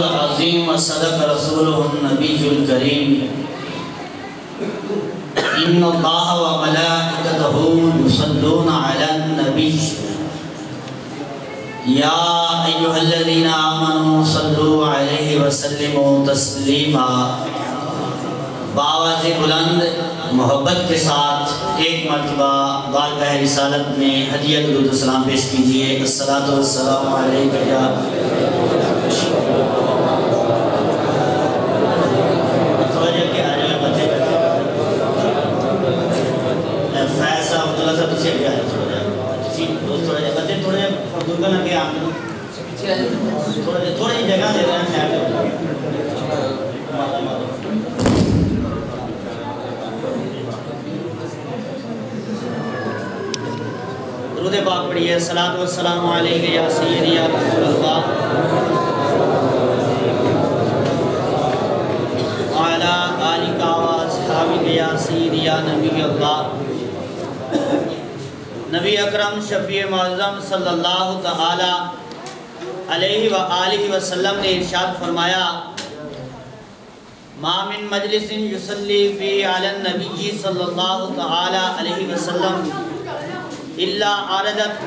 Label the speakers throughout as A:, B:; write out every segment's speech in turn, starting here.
A: العظیم وصدق رسولہ النبی الکریم ان اللہ وملائکتہ یصلون علی النبی یا ایہا الذین آمنوا صلوا علیہ وسلموا تسلیما۔ بآواز بلند محبت کے ساتھ ایک مرتبہ بارگاہ رسالت میں ہدیہ درود و سلام پیش کیجئے۔ الصلاۃ والسلام علیکہ یا تھوڑی جگہ دے رہے ہیں۔ درود پاک پڑھیے۔ الصلاۃ والسلام علیکہ یا سیدی یا رسول اللہ وعلی آلک واصحابک یا سیدی یا نبی اللہ۔ نبی اکرم شفیع معظم صلی اللہ تعالی علیہ وآلہ وسلم نے ارشاد فرمایا ما من مجلس یصلی فی علی النبی صلی اللہ تعالی علیہ وسلم الا عرضت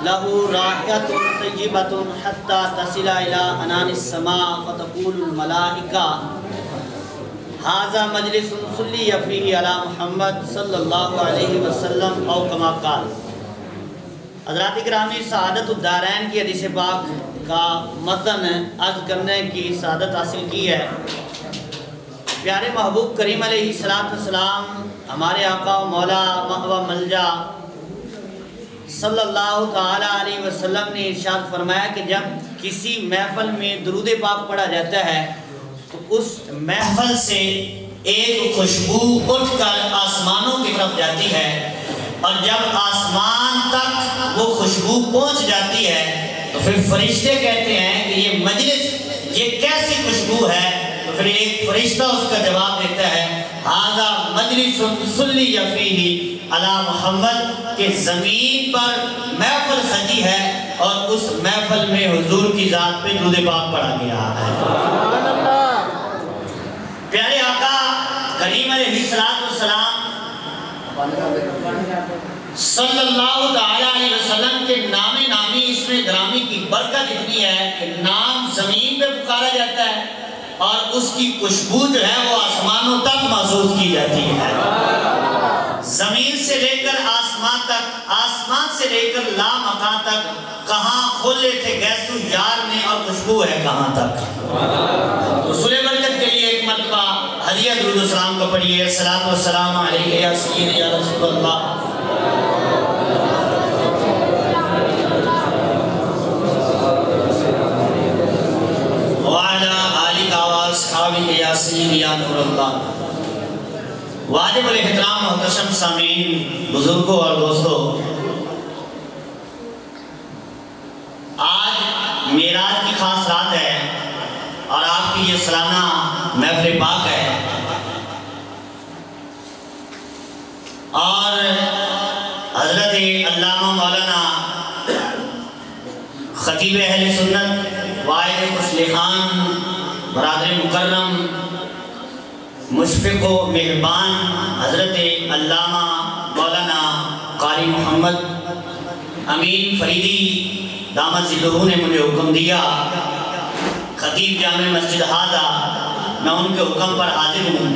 A: له رائحة طیبة حتى تصل الى عنان السماء فتقول الملائکہ ھذا مجلس صلی فیہ علی محمد صلی اللہ علیہ وسلم او کما قال۔ حضرات گرامی، سعادت الدارین کی حدیث پاک کا متن عرض کرنے کی سعادت حاصل کی ہے۔ پیارے محبوب کریم علیہ السلام ہمارے آقا و مولا مأوى ملجا صلی اللہ تعالی علیہ وسلم نے ارشاد فرمایا کہ جب کسی محفل میں درود پاک پڑھا جاتا ہے تو اس محفل سے ایک خوشبو اٹھ کر آسمانوں کی طرف جاتی ہے، اور جب آسمان تک وہ خوشبو پہنچ جاتی ہے تو پھر فرشتے کہتے ہیں کہ یہ مجلس، یہ کیسی خوشبو ہے؟ تو پھر ایک فرشتہ اس کا جواب دیتا ہے ھذا مجلس صلی فیہ علی محمد، کہ زمین پر محفل سجی ہے اور اس محفل میں حضور کی ذات پہ درود پاک پڑھا گیا ہے۔ پیارے آقا کریم علیہ السلام صلی اللہ علیہ وسلم کے نام نامی اس میں گرامی کی برکت اتنی ہے کہ نام زمین پہ پکارا جاتا ہے اور اس کی خوشبو جو ہے وہ آسمانوں تک محسوس کی جاتی ہے۔ زمین سے لے کر آسمان تک، آسمان سے لے کر لامکان تک، کہاں کھولے تھے گیسو یار نے اور خوشبو ہے کہاں تک۔ رسول برکت کے لیے ایک مرتبہ ہدیہ درود و سلام کو پڑھیے۔ الصلاۃ والسلام علیکہ یا سیدی یا رسول اللہ وعلی آلک واصحابک یا سیدی یا نور اللہ۔ واجب الاحترام محتشم سامعین، بزرگوں اور دوستوں، آج معراج کی خاص رات ہے اور آپ کی یہ سالانہ محفل پاک ہے، اور حضرت علامہ مولانا خطیب اہل سنت واحد مصلحان برادر مکرم مشفق و مہربان حضرت علامہ مولانا قاری محمد امین فریدی دامت ذلہ نے مجھے حکم دیا، خطیب جامع مسجد ہادہ، میں ان کے حکم پر حاضر ہوں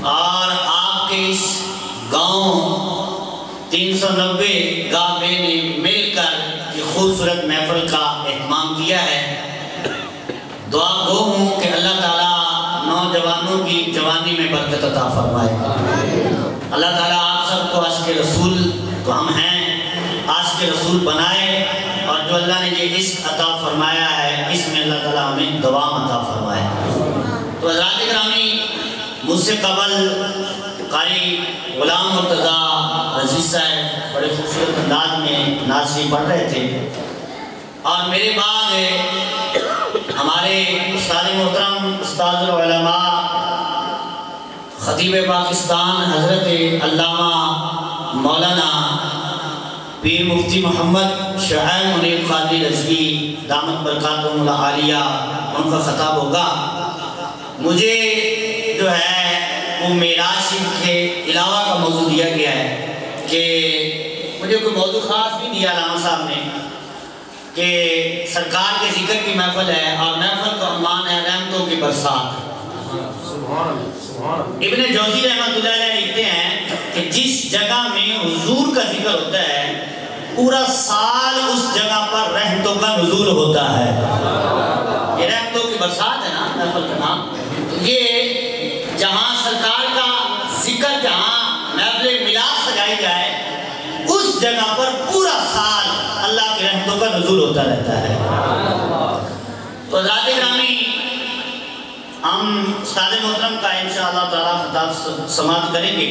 A: اور آپ کے اس گاؤں 390 گاہ میں نے مل کر یہ خوبصورت محفل کا اہتمام کیا ہے۔ دعا گو ہوں کہ اللہ تعالیٰ نوجوانوں کی جوانی میں برکت عطا فرمائے۔ اللہ تعالیٰ آپ سب کو عاشق رسول، تو ہم ہیں، عاشق رسول بنائے، اور جو اللہ نے یہ عشق عطا فرمایا ہے اس میں اللہ تعالیٰ ہمیں دوام عطا فرمائے۔ تو حضرات گرامی، مجھ سے قبل قاری غلام مرتضیٰ عزیز صاحب بڑے خوبصورت انداز میں نعت شریف پڑھ رہے تھے، اور میرے بعد ہمارے استاد محترم استاد العلماء خطیب پاکستان حضرت علامہ مولانا پیر مفتی محمد شعیب منیر قادری رضوی دامت برکاتہم العالیہ ان کا خطاب ہوگا۔ مجھے جو ہے وہ معراج شریف کے علاوہ کا موضوع دیا گیا ہے کہ مجھے کوئی موضوع خاص بھی دیا علامہ صاحب نے کہ سرکار کے ذکر کی محفل ہے اور محفل کا عنوان ہے رحمتوں کی برسات۔ ابن جوزی رحمۃ اللہ علیہ لکھتے ہیں کہ جس جگہ میں حضور کا ذکر ہوتا ہے پورا سال اس جگہ پر رحمتوں کا نزول ہوتا ہے۔ یہ رحمتوں کی برسات ہے نا محفل کا نام۔ یہ جہاں سرکار کا ذکر، جہاں محفل میلاد سجائی جائے، اس جگہ پر پورا سال اللہ کی رحمتوں کا نزول ہوتا رہتا ہے۔ تو حضرات گرامی، ہم استاد محترم کا انشاءاللہ تعالیٰ خطاب سماعت کریں گے۔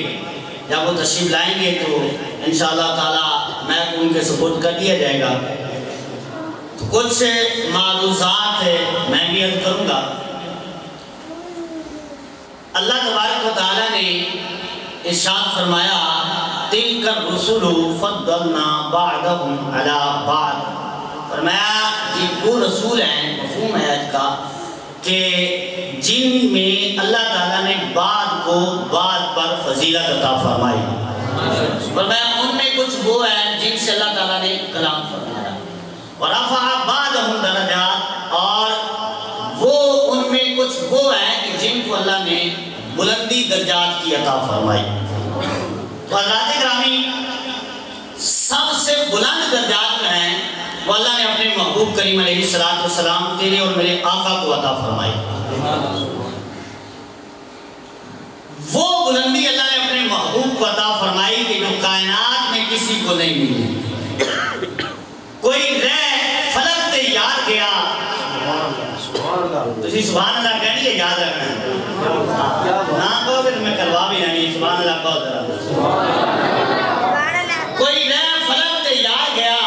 A: جب وہ تشریف لائیں گے تو انشاءاللہ تعالیٰ میں ان کے سپورٹ کر دیا جائے گا۔ کچھ معروضات میں بھی عرض کروں گا۔ اللہ تبارک و تعالیٰ نے ارشاد فرمایا تِلْكَ الرُّسُلُ فَضَّلْنَا بَعْضَهُمْ عَلَى بَعْضٍ، فرمایا یہ وہ رسول ہیں، مفہوم ہے آیت کا، کہ جن میں اللہ تعالیٰ نے بعض کو بعض پر فضیلت عطا فرمائی۔ فرمایا ان میں کچھ وہ ہیں جن سے اللہ تعالیٰ نے کلام فرمایا، وَرَفَعَ بَعْضَهُمْ دَرَجَاتٍ، اور وہ ان میں کچھ وہ ہیں کہ جن کو اللہ نے بلندی درجات کی عطا فرمائی۔ تو حضرات گرامی، سب سے بلند درجات میں ہیں وہ اللہ نے اپنے محبوب کریم علیہ السلام تیرے اور میرے آقا کو عطا فرمائی۔ وہ بلندی اللہ نے اپنے محبوب کو عطا فرمائی کہ جو کائنات میں کسی کو نہیں ملی۔ کوئی رہ فلک تے یاد گیا، تسی سبحان اللہ کہنی ہے، یاد رکھنا ہے، نہ کہو کہ تمہیں کروا بھی نہیں، سبحان اللہ کہو ذرا۔ کوئی رہ فلک تے یاد گیا،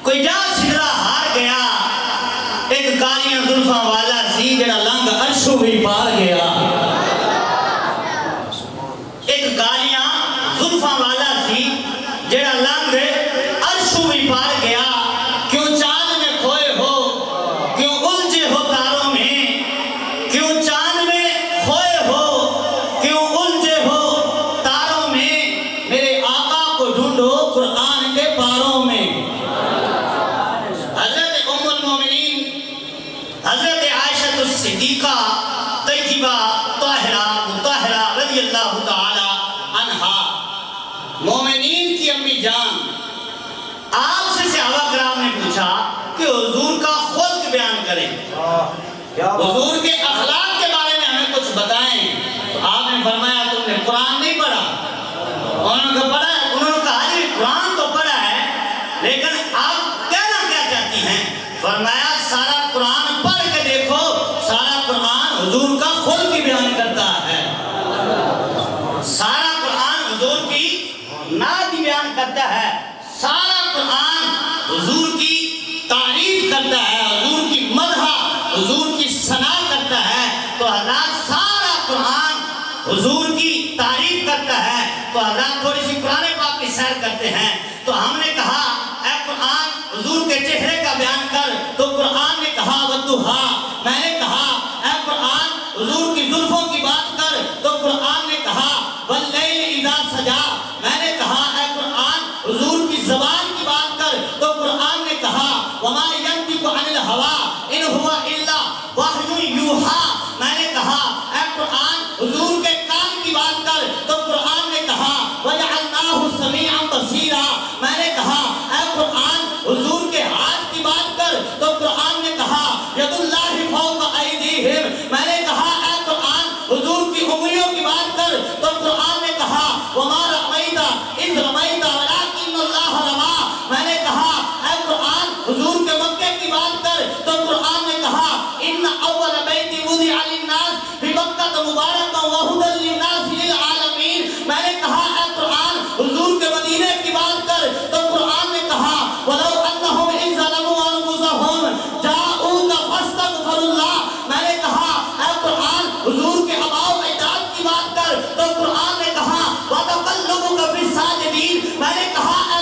A: کوئی جا سدرا ہار گیا، ایک کالیاں زلفاں والا سی جڑا لنگ عرشوں بھی پار گیا۔ ایک کالیاں زلفاں والا سی جڑا لنگ عرشوں بھی پار گیا۔ کیوں چاند میں کھوئے ہو، کیوں الجھے ہو تاروں میں، کیوں چاند میں کھوئے ہو، کیوں الجھے ہو تاروں میں، میرے آقا کو ڈھونڈو قرآن کے پاروں میں۔ حضرت ام المومنین حضرت عائشہ الصدیقہ طیبہ طاہرہ مطہرہ رضی اللہ تعالی عنہا، مومنین کی امی جان، آپ سے صحابہ کرام نے پوچھا کہ حضور کا خلق بیان کریں، حضور کے اخلاق کے بارے میں ہمیں کچھ بتائیں۔ تو آپ نے فرمایا تم نے قرآن نہیں پڑھا؟ انہوں نے پڑھا ہے، انہوں نے کہا جی قرآن تو پڑھا ہے لیکن آپ کہنا کیا چاہتی ہیں؟ فرمایا سارا قرآن پڑھ کے دیکھو، سارا قرآن حضور کا خلق بھی بیان کرتا ہے، سارا قرآن حضور کی نعت بیان کرتا ہے، سارا قرآن حضور کی تعریف کرتا ہے، حضور کی مدح، حضور کی ثنا کرتا ہے۔ تو حضرات سارا قرآن حضور کی تعریف کرتا ہے۔ تو حضرات تھوڑی سی قرآن پاک کی سیر کرتے ہیں۔ تو ہم نے کہا اے قرآن حضور کے چہرے کا بیان کر، تو قرآن نے کہا وَالضُّحَىٰ، میں نے کہا اے قرآن حضور کی زلفوں کی بات کر، تو قرآن نے کہا وَاللَّيْلِ إِذَا سَجَىٰ، میں نے کہا اے قرآن حضور کی زبان کی بات کر، تو قرآن نے کہا وَمَا يَنطِقُ عَنِ الْهَوَىٰ إِنْ هُوَ إِلَّا وَحْيٌ يُوحَىٰ، میں نے کہا اے قرآن حضور کے کان کی بات کر، تو قرآن نے کہا وَجَعَلْنَاهُ سَمِيعًا بَصِيرًا، میں نے کہا اے قرآن حضور کے ہاتھ کی بات کر، تو قرآن نے کہا یَدُ اللَّهِ فَوْقَ أَيْدِيهِمْ، میں نے کہا اے قرآن حضور کی انگلیوں کی بات کر، تو قرآن نے کہا وَمَا رَمَيْتَ إِذْ رَمَيْتَ وَلَٰكِنَّ اللَّهَ رَمَىٰ، میں نے کہا اے قرآن حضور کے مکے کی بات کر، تو قرآن نے کہا إِنَّ أَوَّلَ بَيْتِ وُضِعَ لِلنَّاسِ بِمَكَّةَ مُبَارَكًا وَهُدًى لِلنَّاسِ لِلْعَالَمِينَ، میں نے کہا اے قرآن حضور کے مدینے کی بات کر، تو قرآن نے کہا وَلَوْ أَنَّهُمْ إِذْ ظَلَمُوا أَنفُسَهُمْ جَاءُوكَ فَاسْتَغْفَرُوا اللَّهَ، میں نے کہا اے قرآن حضور کے آباء و اجداد کی بات کر، تو قرآن نے کہا وَتَقَلُّبُكَ فِي السَّاجِدِينَ، میں نے کہا اے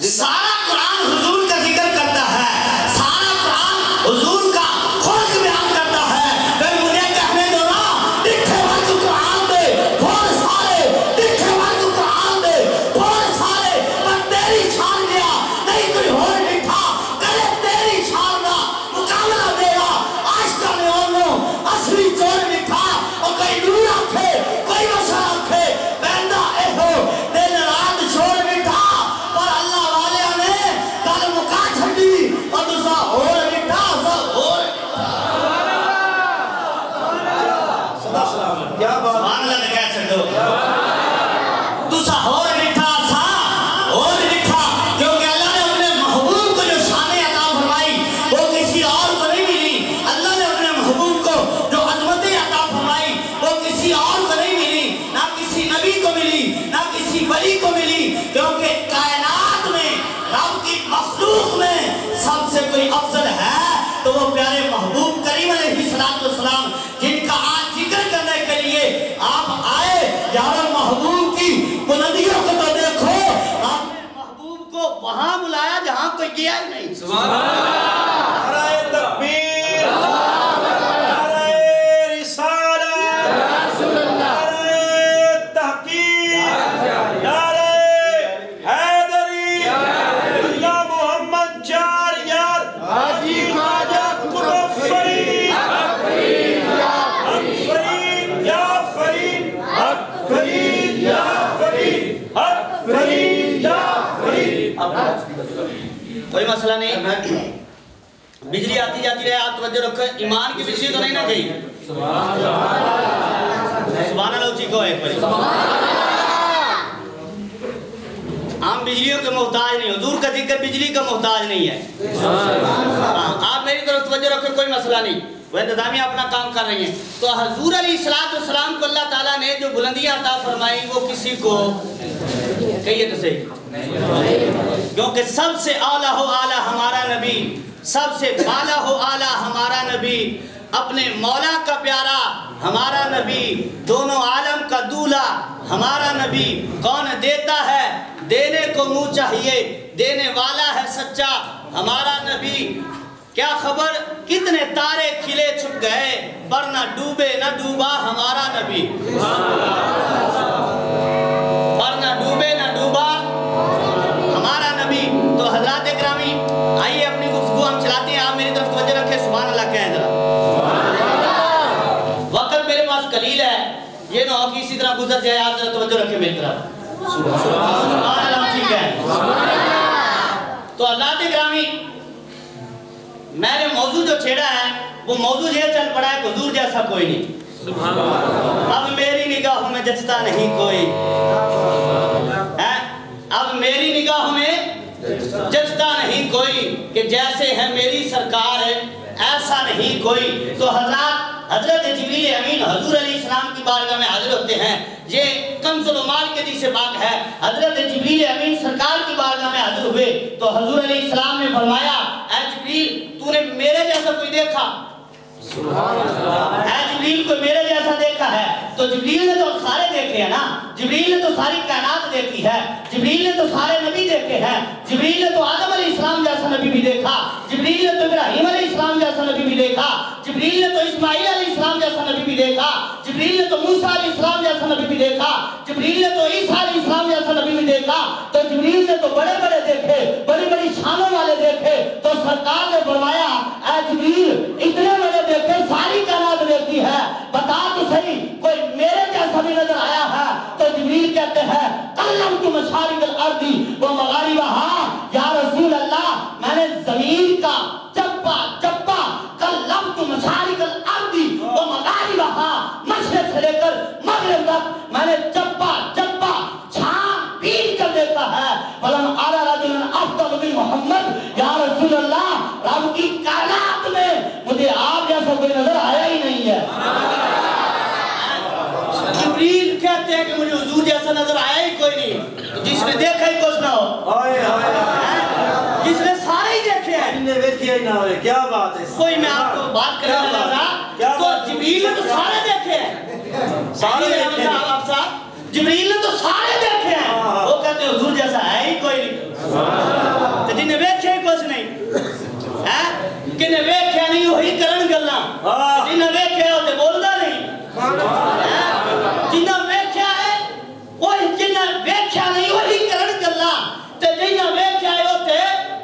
A: سارا قرآن حضور کا ذکر کرتا ہے، سارا قرآن حضور کا خلق بیان کرتا ہے۔ پھر مجھے کہنے دو نا، لکھے وقت قرآن دے بہت سارے، لکھے وقت قرآن دے بہت سارے، پر تیری شان گیا نہیں کوئی اور لکھا کرے تیری شان کا مقابلہ دے گا۔ عاشقہ نے انہوں اصلی چور لکھا اور کوئی نور رکھے کوئی مسا رکھے بہندہ اے ہو دل رات چھوڑ لکھا، پر اللہ والے نے کل مکا چھڑی اور دوسرا اور لکھا سب اور
B: کیا بات
A: سبحان اللہ نے کہہ چھڑو دوسرا اور لکھا سا اور لکھا، کیونکہ اللہ نے اپنے محبوب کو جو شان عطا فرمائی وہ کسی اور کو نہیں ملی۔ اللہ نے اپنے محبوب کو جو عظمت عطا فرمائی وہ کسی اور کو نہیں ملی، نہ کسی نبی کو ملی نہ کسی ولی کو ملی، کیونکہ کائنات میں رب کی مخلوق میں سب سے کوئی افضل ہے تو وہ پیارے محبوب کریم علیہ السلام، جن کا آج ذکر کرنے کے لیے آپ آئے۔ یار محبوب کی بلندیوں کو تو دیکھو، آپ نے محبوب کو وہاں بلایا جہاں کوئی گیا ہی نہیں۔
B: سبحان اللہ، نعرہ تکبیر، نعرہ رسالت، نعرہ تحقیق، نعرہ حیدری، اللہ محمد چار یار، حاجی خواجہ قطب فرید، حق فرید یا فرید، حق فرید یا فرید، حق فرید یا فرید۔
A: کوئی مسئلہ نہیں، بجلی آتی جاتی رہے، آپ توجہ رکھیں، ایمان کی بجلی تو نہیں نہ گئی۔ سبحان اللہ اچھی کو ایک بڑی ہم بجلیوں کے محتاج نہیں، حضور کا ذکر بجلی کا محتاج نہیں ہے۔ آپ میری طرف توجہ رکھیں، کوئی مسئلہ نہیں، وہ انتظامیہ اپنا کام کر رہی ہیں۔ تو حضور علیہ السلام کو اللہ تعالیٰ نے جو بلندیاں عطا فرمائی وہ کسی کو کہیے تو صحیح، کیونکہ سب سے اعلیٰ ہو اعلیٰ ہمارا نبی، سب سے بالا ہو اعلیٰ ہمارا نبی، اپنے مولا کا پیارا ہمارا نبی، دونوں عالم کا دولہ ہمارا نبی۔ کون دیتا ہے دینے کو منہ چاہیے، دینے والا ہے سچا ہمارا نبی۔ کیا خبر کتنے تارے کھلے چھپ گئے، پر نہ ڈوبے نہ ڈوبا ہمارا نبی، پر نہ ڈوبے نہ ڈوبا ہمارا نبی۔ تو حضرات گرامی آئیے اپنی گفتگو ہم چلاتے ہیں، آپ میری طرف توجہ رکھیں، سبحان اللہ کہیں ذرا۔ وقت میرے پاس قلیل ہے، یہ نہ ہو کہ اسی طرح گزر جائے، آپ ذرا توجہ رکھیں میری طرف۔ سبحان اللہ ٹھیک ہے۔ تو حضرات گرامی میں نے موضوع جو چھیڑا ہے وہ موضوع یہ چل پڑا ہے کہ حضور جیسا کوئی نہیں۔ اب میری نگاہوں میں جچتا نہیں کوئی، اب میری نگاہوں میں جچتا نہیں کوئی، کہ جیسے ہے میری سرکار ہے ایسا نہیں کوئی۔ تو حضرت جبریل امین حضور علیہ السلام کی بارگاہ میں حاضر ہوتے ہیں، یہ کنز المال کے حدیث پاک ہے۔ حضرت جبریل امین سرکار کی بارگاہ میں حاضر ہوئے تو حضور علیہ السلام نے فرمایا، اے جبریل تو نے میرے جیسا کوئی دیکھا؟ اے جبریل کو میرے جیسا دیکھا ہے؟ تو جبریل نے تو سارے دیکھے ہیں نا، جبریل نے تو ساری کائنات دیکھی ہے، جبریل نے تو سارے نبی دیکھے ہیں، جبریل نے تو آدم علیہ السلام جیسا نبی بھی دیکھا، جبریل نے تو ابراہیم علیہ السلام جیسا نبی بھی دیکھا، جبریل نے تو اسماعیل علیہ السلام جیسا نبی بھی دیکھا، جبریل نے تو موسیٰ علیہ السلام جیسا نبی بھی دیکھا، جبریل نے تو عیسیٰ علیہ السلام جیسا نبی بھی دیکھا۔ تو جبریل نے تو بڑے بڑے دیکھے، بڑی بڑی شانوں والے دیکھے، تو سرکار نے فرمایا، اے جبریل اتنے بڑے دیکھے، ساری کائنات دیکھی ہے، بتا تو صحیح کوئی میرے جیسا بھی نظر آیا ہے؟ تو جبریل کہتے ہیں، قلمت مشارق الارض و مغاربہا، یا رسول اللہ میں نے زمین کا چپا چپا قلمت مشارق الارض و مغاربہا، مشرق سے لے کر مغرب تک میں نے چپا چپا چھان پین کر دیکھا ہے۔ فلم آلہ رجل افضل من محمد، یا رسول اللہ رب کی کائنات میں مجھے آپ جیسا کوئی نظر آیا ہی نہیں ہے۔ جبریل کہتے ہیں کہ مجھے حضور جیسا نظر آیا ہی کوئی نہیں، جس نے دیکھا ہی کچھ نہ ہو، جس نے سارے ہی دیکھے ہیں۔
B: کیا بات ہے،
A: کوئی میں آپ کو بات کرنے لگا تھا، تو جبریل نے تو سارے دیکھے ہیں، سارے دیکھے ہیں، جبریل نے تو سارے دیکھے ہیں، وہ کہتے ہیں حضور جیسا ہے ہی کوئی نہیں۔ جنہیں ویکھیا ہوتے بولدا نہیں، جنہیں ویکھیا ہے وہی، جنہیں ویکھیا نہیں وہی کرن گلا، تے جنہیں ویکھیا ہوتے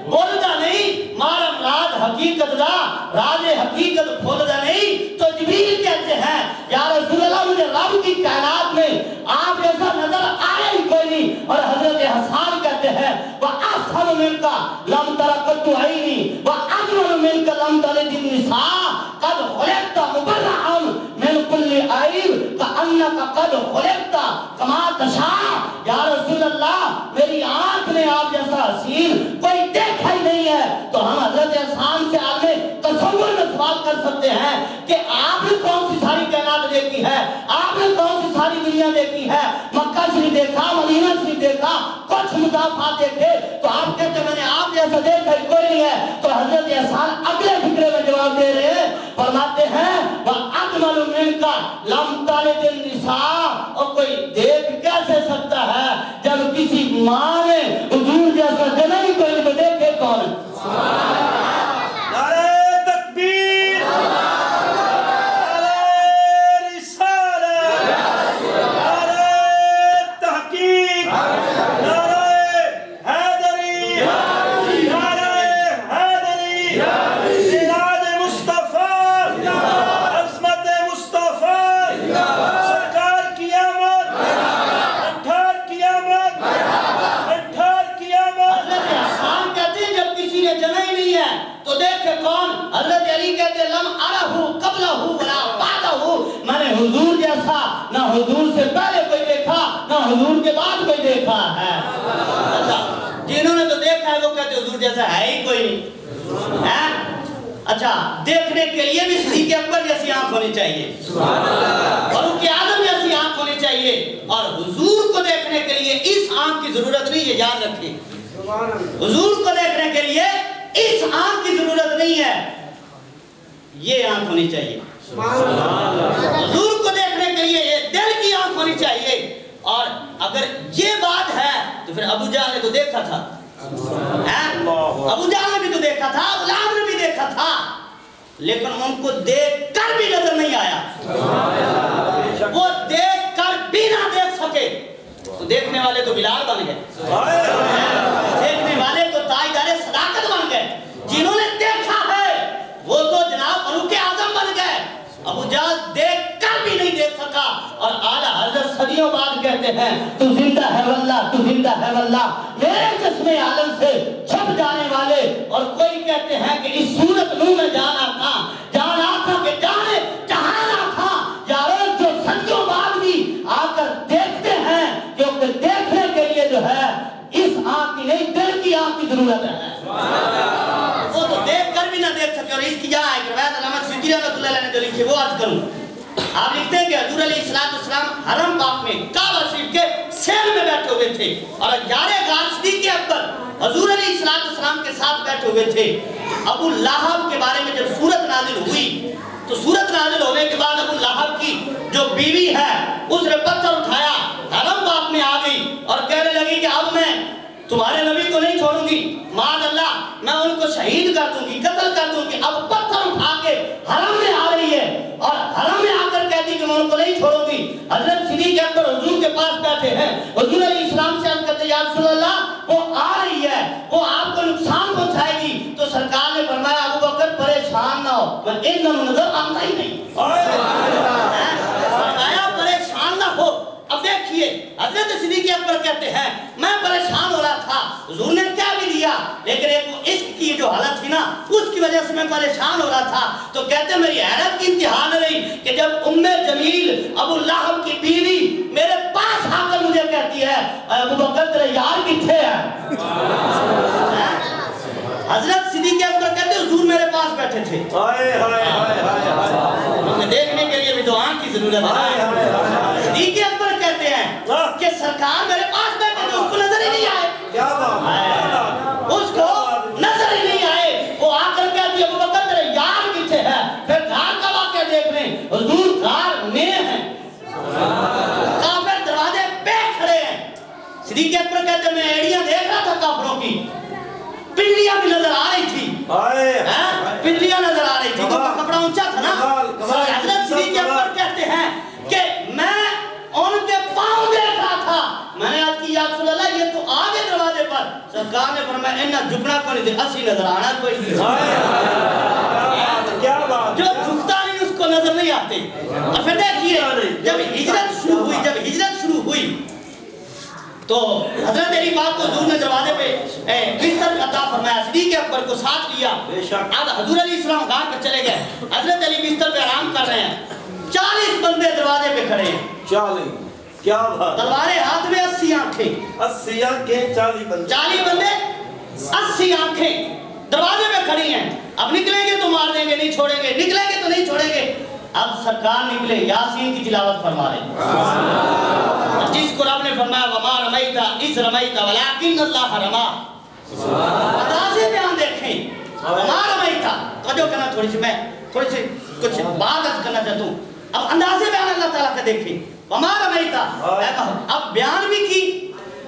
A: بولدا نہیں، مارا مراد حقیقت دا، راز حقیقت بولدا نہیں۔ تو جبریل کہتے ہیں یا رسول اللہ مجھے رب کی کائنات میں آپ جیسا نظر آیا ہی کوئی نہیں، اور حضرت حسان کہتے ہیں وَأَفْحَمُ مِنْكَ لَمْ تَرَقَتُ عَيْنِي وَأَجْمَلُ مِنْكَ لَمْ تَلِدِ النِّسَاء قَدْ خُلِقْتَ مُبَرَّأً مِنْ كُلِّ عَيْبٍ كَأَنَّكَ قَدْ خُلِقْتَ كَمَا تَشَاءُ۔ یا رسول اللہ میری آنکھ نے آپ جیسا حسین کوئی دیکھا ہی نہیں ہے۔ تو ہم حضرت حسان سے آگے تصور میں سوال کر سکتے ہیں کہ آپ نے کون سی ساری کائنات دیکھی ہے، آپ نے کون سی ساری دنیا دیکھی ہے، مکہ شریف دیکھا، مدینہ شریف دیکھا، کچھ مضافات دیکھے، تو آپ کہتے ہیں میں نے آپ جیسا دیکھا ہی کوئی نہیں ہے۔ تو حضرت حسان اگلے فکرے میں جواب دے رہے ہیں، فرماتے ہیں وَأَجْمَلُ مِنْكَ لَمْ تَلِدِ النِّسَاء۔ اور کوئی دیکھ کیسے سکتا ہے جب کسی ماں نے حضور جیسا جنا ہی کوئی نہیں، دیکھے کون؟
B: نعرہ تکبیر، نعرہ رسالت، نعرہ تحقیق، نعرہ حیدری، نعرہ حیدری، میلاد مصطفیٰ، عظمت مصطفیٰ، سرکار کی آمد، انٹھار کی آمد، انٹھار کی آمد۔
A: حضرت حسان کہتے ہیں جب کسی نے جنا ہی نہیں ہے تو دیکھے کون؟ حضرت علی کہتے ہیں لم ارہو قبلہو ولا بعدہو، میں نے حضور جیسا نہ حضور سے پہلے کوئی دیکھا نہ حضور کے بعد کوئی دیکھا ہے۔ اچھا جنہوں نے تو دیکھا ہے وہ کہتے ہیں حضور جیسا ہے ہی کوئی نہیں۔ اچھا دیکھنے کے لیے بھی صدیق اکبر جیسی آنکھ ہونی چاہیے، فاروق اعظم جیسی آنکھ ہونی چاہیے، اور حضور کو دیکھنے کے لیے اس آنکھ کی ضرورت نہیں ہے، یاد رکھیں، حضور کو دیکھنے کے لیے اس آنکھ کی ضرورت نہیں ہے، یہ آنکھ ہونی چاہیے۔ حضور کو دیکھنے کے لیے یہ دل کی آنکھ ہونی چاہیے۔ اور اگر یہ بات ہے تو پھر ابو جہل نے تو دیکھا تھا، ابو جہل نے بھی تو دیکھا تھا، ابو لہب نے بھی دیکھا تھا، لیکن ان کو دیکھ کر بھی نظر نہیں آیا۔ وہ دیکھ کر بھی نہ دیکھ سکے تو دیکھنے والے تو بلال بن گئے، دیکھنے والے تو تاجدار صداقت بن گئے، جنہوں نے دیکھا ہے وہ تو جناب فاروق اعظم بن گئے۔ ابو جہل دیکھ کر بھی نہیں دیکھ سکا، اور اعلیٰ حضرت صدیوں بعد کہتے ہیں تو زندہ ہے واللہ، تو زندہ ہے واللہ، میرے جسم عالم سے چھپ جانے والے۔ اور کوئی کہتے ہیں کہ اس صورت نو میں جانا تھا، جانا تھا کہ جانے چاہنا تھا، یارو جو صدیوں بعد بھی آ کر دیکھتے ہیں، کیونکہ دیکھنے کے لیے جو ہے اس آنکھ کی نہیں دل کی آنکھ کی ضرورت ہے۔ وہ تو دیکھ کر بھی نہ دیکھ سکے۔ اور اس کی جہاں ایک روایت علامہ سیوطی رحمۃ اللہ علیہ نے جو لکھی وہ عرض کروں، آپ لکھتے ہیں کہ حضور علیہ السلام حرم پاک میں کعبہ شریف کے سیل میں بیٹھے ہوئے تھے، اور یارے غار صدیق اکبر حضور علیہ السلام کے ساتھ بیٹھے ہوئے تھے۔ ابو لہب کے بارے میں جب سورت نازل ہوئی تو سورت نازل ہونے کے بعد ابو لہب کی جو بیوی ہے اس نے پتھر اٹھایا، حرم پاک میں آ گئی اور کہنے لگی کہ اب میں تمہارے نبی کو نہیں چھوڑوں گی، معاذ اللہ میں ان کو شہید کر دوں گی، قتل کر دوں گی۔ اب پتھر اٹھا کے حرم میں آ رہی ہے اور حرم میں آ کر کہتی کہ میں ان کو نہیں چھوڑوں گی۔ حضرت صدیق اکبر حضور کے پاس بیٹھے ہیں، حضور علیہ السلام سے عرض کرتے یا رسول اللہ وہ آ رہی ہے، وہ آپ کو نقصان پہنچائے گی۔ تو سرکار نے فرمایا ابو بکر پریشان نہ ہو، میں ان دنوں نظر آتا ہی نہیں، فرمایا پریشان نہ ہو۔ اب دیکھیے حضرت صدیق اکبر کہتے ہیں میں پریشان ہو رہا تھا، حضور نے کیا بھی دیا، لیکن ایک وہ عشق کی جو حالت تھی نا اس کی وجہ سے میں پریشان ہو رہا تھا۔ تو کہتے ہیں میری حیرت کی انتہا نہ رہی کہ جب ام جمیل ابو لہب کی بیوی میرے پاس آ کر مجھے کہتی ہے ابو بکر تیرے یار کتھے ہے؟ حضرت صدیق اکبر کہتے ہیں حضور میرے پاس بیٹھے تھے، ہمیں دیکھنے کے لیے بھی تو آنکھ کی ضرورت ہے۔ صدیق اکبر کہتے ہیں کہ سرکار میرے پاس بیٹھے تھے، اس کو نظر ہی نہیں آئے، اس کو نظر ہی نہیں آئے۔ وہ آ کر کہتی ہے ابو بکر تیرے یار کتھے ہے؟ پھر گھر کا واقعہ دیکھ رہے ہیں، حضور گھر میں ہیں، کافر دروازے پہ کھڑے ہیں۔ صدیق اکبر کہتے ہیں میں ایڑیاں دیکھ رہا تھا کافروں کی، پنڈلیاں بھی نظر آ رہی تھی، پنڈلیاں نظر آ رہی تھی، کیونکہ کپڑا اونچا تھا نا، حضرت صدیق اکبر کہتے ہیں کہ میں ان کے پاؤں دیکھ رہا تھا، میں نے عرض کی یا رسول اللہ یہ تو آگے دروازے پر، سرکار نے فرمایا انہاں جھکنا کو نہیں دے، اسی نظر آنا کوئی نہیں، جو جھکتا نہیں اس کو نظر نہیں آتے۔ اور پھر دیکھیے جب ہجرت شروع ہوئی تو حضرت علی پاک کو حضور نے دروازے پہ بستر عطا فرمایا، صدیق اکبر کو ساتھ لیا، اب حضور علیہ السلام گھر پہ چلے گئے، حضرت علی بستر پہ آرام کر رہے ہیں، 40 بندے دروازے پہ کھڑے ہیں،
B: 40 کیا بات،
A: تلواریں ہاتھ میں، 80 آنکھیں،
B: 80 آنکھیں، 40 بندے،
A: 40 بندے 80 آنکھیں دروازے پہ کھڑی ہیں، اب نکلیں گے تو مار دیں گے، نہیں چھوڑیں گے، نکلیں گے تو نہیں چھوڑیں گے۔ اب سرکار نکلے، یاسین کی تلاوت فرما رہے، جس کو رب نے فرمایا وَمَا رَمَيْتَ إِذْ رَمَيْتَ وَلَكِنَّ اللَّهَ رَمَى، اندازے بیان دیکھیں، وَمَا رَمَيْتَ، توجہ کرنا تھوڑی سی، میں تھوڑی سی کچھ بات عرض کرنا چاہتا ہوں، اب اندازے بیان اللہ تعالیٰ کا دیکھیں، وَمَا رَمَيْتَ، اب بیان بھی کی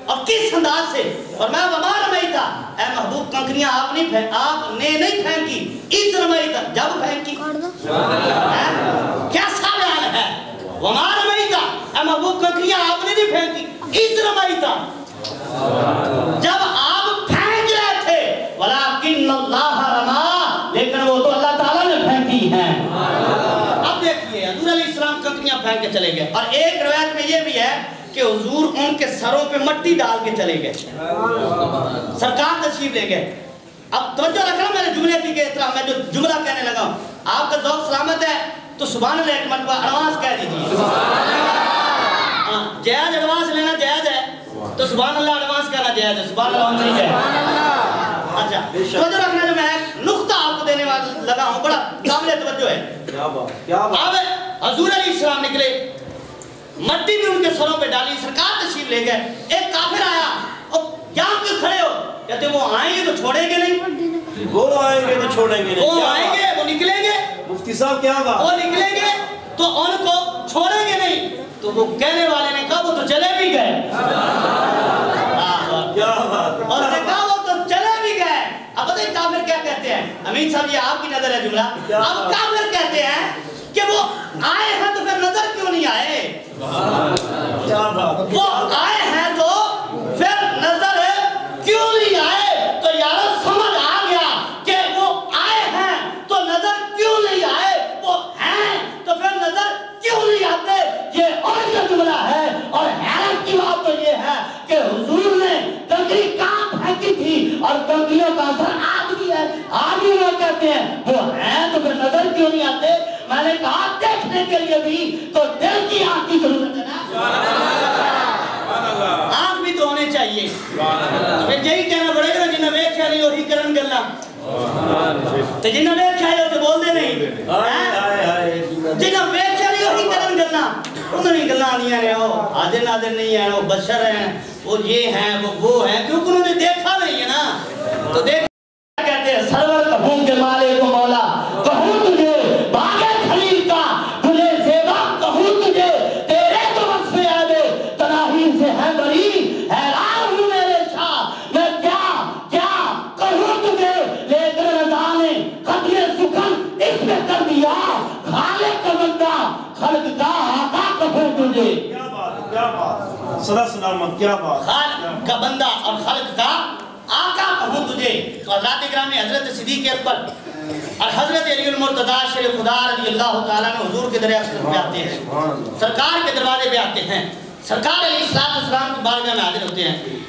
A: اور کس انداز سے، اور میں وَمَا رَمَيْتَ، اے محبوب کنکریاں آپ نے نہیں پھینکی، اِذْ رَمَيْتَ، جب پھینکی، کیسا بیان ہے، وَمَا رَمَيْتَ، اے محبوب کنکریاں آپ نے نہیں پھینکی، اِذْ رَمَيْتَ، جب آپ پھینک رہے تھے، وَلَكِنَّ اللَّهَ رَمَى، لیکن وہ تو اللہ تعالیٰ نے پھینکی ہیں۔ اب دیکھئے حضور علیہ السلام کنکریاں پھینک کے چلے گئے، اور ایک روایت میں یہ بھی ہے کہ حضور ان کے سروں پہ مٹی ڈال کے چلے گئے، سرکار تشریف لے گئے۔ اب توجہ رکھنا میرے جملے کی احترام، میں جو جملہ کہنے لگا ہوں، آپ کا ذوق سلامت ہے تو سبحان اللہ ایک مرتبہ ایڈوانس کہہ دیجیے، جائز ایڈوانس لینا جائز ہے تو سبحان اللہ ایڈوانس کہنا جائز ہے، سبحان اللہ نہیں جائز۔ اچھا توجہ رکھنا، جو میں ایک نقطہ آپ کو دینے لگا ہوں بڑا قابل توجہ ہے۔ اب حضور علیہ السلام نکلے، مٹی بھی ان کے سروں پہ ڈالی، سرکار تشریف لے گئے، ایک کافر آیا، اور یہاں کیوں کھڑے ہو؟ کہتے وہ آئیں گے تو چھوڑیں گے نہیں،
B: وہ آئیں گے تو چھوڑیں گے نہیں،
A: وہ آئیں گے وہ نکلیں گے،
B: مفتی صاحب کیا بات،
A: وہ نکلیں گے تو ان کو چھوڑیں گے نہیں، تو وہ کہنے والے نے کہا وہ تو چلے بھی گئے،
B: کیا بات،
A: اور نے کہا وہ تو چلے بھی گئے۔ اب بتائیں کافر کیا کہتے ہیں؟ امین صاحب یہ آپ کی نظر ہے جملہ، اب کافر کہتے ہیں کہ وہ آئے ہیں تو پھر نظر کیوں نہیں آئے، وہ آئے ہیں تو پھر نظر کیوں نہیں آئے؟ تو یارو سمجھ آ گیا کہ وہ آئے ہیں تو نظر کیوں نہیں آئے، وہ ہیں تو پھر نظر کیوں نہیں آتے، یہ اور جو جملہ ہے۔ اور حیرت کی بات تو یہ ہے کہ حضور نے کنکری کہاں پھینکی تھی، اور کنکریوں کا اثر آج بھی ہے، آج بھی وہ کہتے ہیں وہ ہیں تو پھر نظر کیوں نہیں آتے۔ میں نے کہا دیکھنے کے لیے بھی تو دل کی آنکھ کی ضرورت ہے نا، آنکھ بھی تو ہونے چاہیے، تو پھر یہی کہنا پڑے گا جنہیں ویکھیا نہیں وہی کرن گلا، تو جنہیں ویکھیا ہے تو بول دے نہیں، جنہیں ویکھیا نہیں وہی کرن گلا، انہوں نے گلا آنیاں نے، وہ حاضر ناظر نہیں ہیں، وہ بشر ہیں، وہ یہ ہیں وہ ہیں، کیونکہ انہوں نے دیکھا نہیں ہے نا، تو دیکھ کہتے ہیں سرور کہوں کے مالک و مولا، کہوں تجھے باغ خلیل کا گلے زیبا، کہوں تجھے تیرے تو وصف عیب تناہی سے ہے بری، حیران ہوں میرے شاہ میں کیا کہوں تجھے، لیکن رضا نے قدر سکن اس میں کر دیا، خالق کا بندہ خلق کا آقا کہوں تجھے،
B: کیا بات، صدا سلامت، کیا بات،
A: خالق کا بندہ اور خلق کا آقا کہوں تجھے۔ تو حضرات گرامی حضرت صدیق اکبر اور حضرت علی المرتضیٰ شیر خدا رضی اللہ تعالیٰ نے حضور کے دریا پہ آتے ہیں، سرکار کے دروازے پہ آتے ہیں، سرکار علیہ السلام کی بارگاہ میں حاضر ہوتے ہیں۔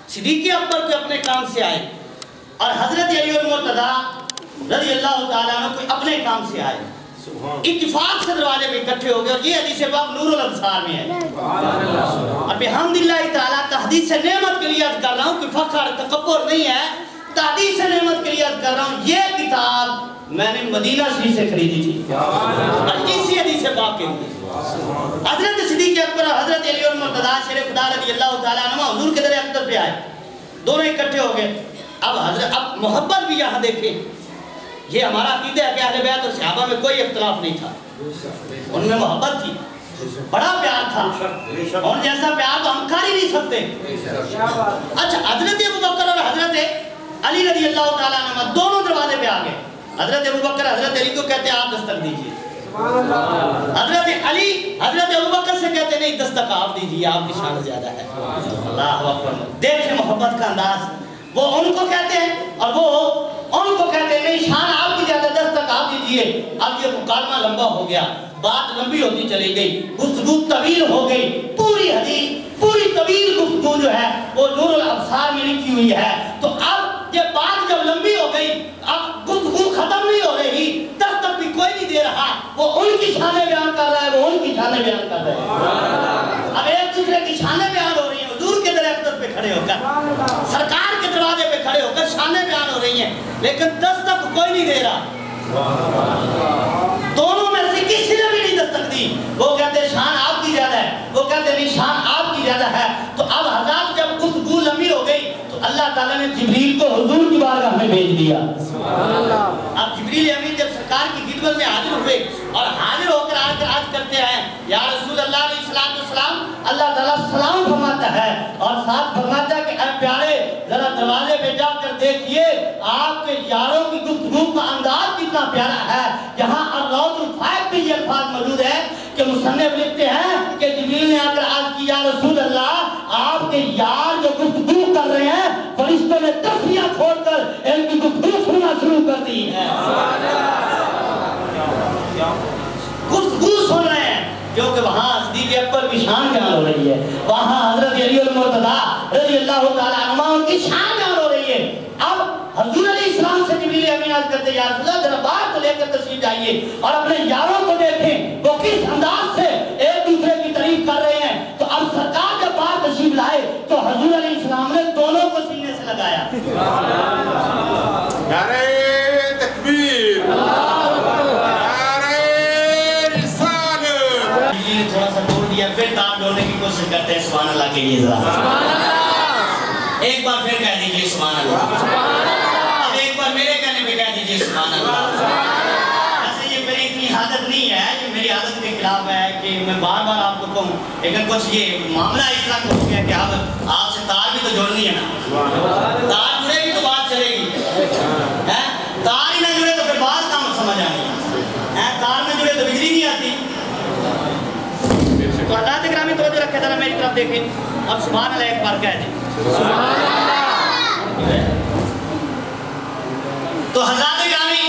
A: صدیق اکبر کو اپنے کام سے آئے اور حضرت علی المرتضیٰ رضی اللہ تعالیٰ عنہ کوئی اپنے کام سے آئے، اتفاق سے دروازے پہ اکٹھے ہو گئے، اور یہ حدیث پاک نور الابصار میں ہے۔ اور بحمداللہ تعالیٰ تحدیث نعمت کے لیے عرض کر رہا ہوں، کوئی فخر تکبر نہیں ہے، تحدیث نعمت کے لیے عرض کر رہا ہوں، یہ کتاب میں نے مدینہ شریف سے خریدی تھی، اور اسی حدیث پاک کے لیے حضرت صدیق اکبر اور حضرت علی المرتضیٰ شیر خدا رضی اللہ تعالیٰ عنہ حضور کے در اقدس پہ آئے، دونوں اکٹھے ہو گئے۔ اب محبت بھی یہاں دیکھیں، یہ ہمارا عقیدہ ہے کہ اہل بیت اور صحابہ میں کوئی اختلاف نہیں تھا، ان میں محبت تھی، بڑا پیار تھا، اور جیسا پیار تو ہم کر ہی نہیں سکتے۔ اچھا حضرت ابوبکر اور حضرت علی رضی اللہ تعالیٰ عنہ دونوں دروازے پہ آ گئے، حضرت ابوبکر حضرت علی کو کہتے ہیں آپ دستک دیجئے، حضرت علی حضرت ابوبکر سے کہتے ہیں نہیں دستک آپ دیجئے، آپ کی شان زیادہ ہے۔ اللہ اکبر، دیکھیں محبت کا انداز، وہ ان کو کہتے ہیں اور وہ ان کو کہتے ہیں نہیں شان آپ کی زیادہ، دستک آپ دیجئے۔ اب یہ مکالمہ لمبا ہو گیا، بات لمبی ہوتی چلی گئی، گفتگو طویل ہو گئی، پوری حدیث پوری طویل گفتگو جو ہے وہ نور الابصار میں لکھی ہوئی ہے۔ تو اب یہ بات جب لمبی ہو گئی، اب گفتگو ختم نہیں ہو رہی، دستک بھی کوئی نہیں دے رہا، وہ ان کی شانیں بیان کر رہا ہے، وہ ان کی شانیں بیان کر رہے ہیں۔ اب ایک دوسرے کی شانیں بیان ہو رہی ہیں، حضور کے درخت پہ کھڑے ہو کر، سرکار کے دروازے پہ کھڑے ہو کر شانیں بیان ہو رہی ہیں، لیکن دستک کوئی نہیں دے رہا۔ دونوں میں سے کسی نے بھی نہیں دستک دی۔ وہ کہتے شان آپ کی زیادہ ہے، وہ کہتے نہیں شان آپ کی زیادہ ہے۔ تو اب حضرات جب گفتگو لمبی ہو گئی تو اللہ تعالیٰ نے جبریل کو حضور کی بارگاہ میں بھیج دیا۔ اب جبریل امین جب سرکار کی خدمت میں حاضر ہوئے اور حاضر ہو کر عرض کرتے ہیں یا رسول اللہ علیہ السلام، اللہ تعالیٰ سلام فرماتا ہے اور ساتھ فرماتا ہے کہ اے پیارے ذرا دروازے پہ جا کر دیکھیے آپ کے یاروں کی گفتگو کا انداز کتنا پیارا ہے۔ یہاں الروض الفائق میں یہ الفاظ موجود ہے کہ مصنف لکھتے ہیں کہ جبریل نے آ کر عرض کی یا رسول اللہ آپ کے یار جو گفتگو کر رہے ہیں فرشتوں نے تسبیح چھوڑ کر ان کی گفتگو سننا شروع کر دی ہے۔ گفتگو سن رہے ہیں کیونکہ وہاں صدیق اکبر کی شان بیان ہو رہی ہے، وہاں حضرت علی المرتضیٰ رضی اللہ تعالیٰ عنہ ان کی شان بیان ہو رہی ہے۔ اب حضور علیہ السلام سے جبریل امین عرض کرتے یا رسول اللہ ذرا باہر کو لے کر تشریف جائیے اور اپنے یاروں کو دیکھیں وہ کس انداز سے ایک دوسرے کی تعریف کر رہے ہیں۔ تو اب سرکار جب باہر تشریف لائے تو حضور علیہ السلام نے دونوں کو سینے سے لگایا۔
B: نعرہ تکبیر، نعرہ رسالت۔
A: جی تھوڑا سا ڈول دیا پھر تام ڈولنے کی کوشش کرتے ہیں سبحان اللہ کے لیے ذرا ایک بار پھر کہہ دیجئے سبحان اللہ، اب ایک بار میرے کہنے پہ کہہ دیجئے سبحان اللہ۔ ایسے یہ میری اتنی عادت نہیں ہے، یہ میری عادت کے خلاف ہے کہ میں بار بار آپ کو کہوں، لیکن کچھ یہ معاملہ اس طرح ہو گیا کہ اب آپ سے تار بھی تو جوڑنی ہے نا، تار جڑے گی تو بات چلے گی، تار ہی نہ جڑے تو پھر بات کام سمجھ آئے گی، تار میں جڑے تو بجلی نہیں آتی۔ تو حضرات گرامی توجہ رکھے ذرا میری طرف دیکھیں، اب سبحان اللہ ایک بار کہہ دیں۔ تو حضرات گرامی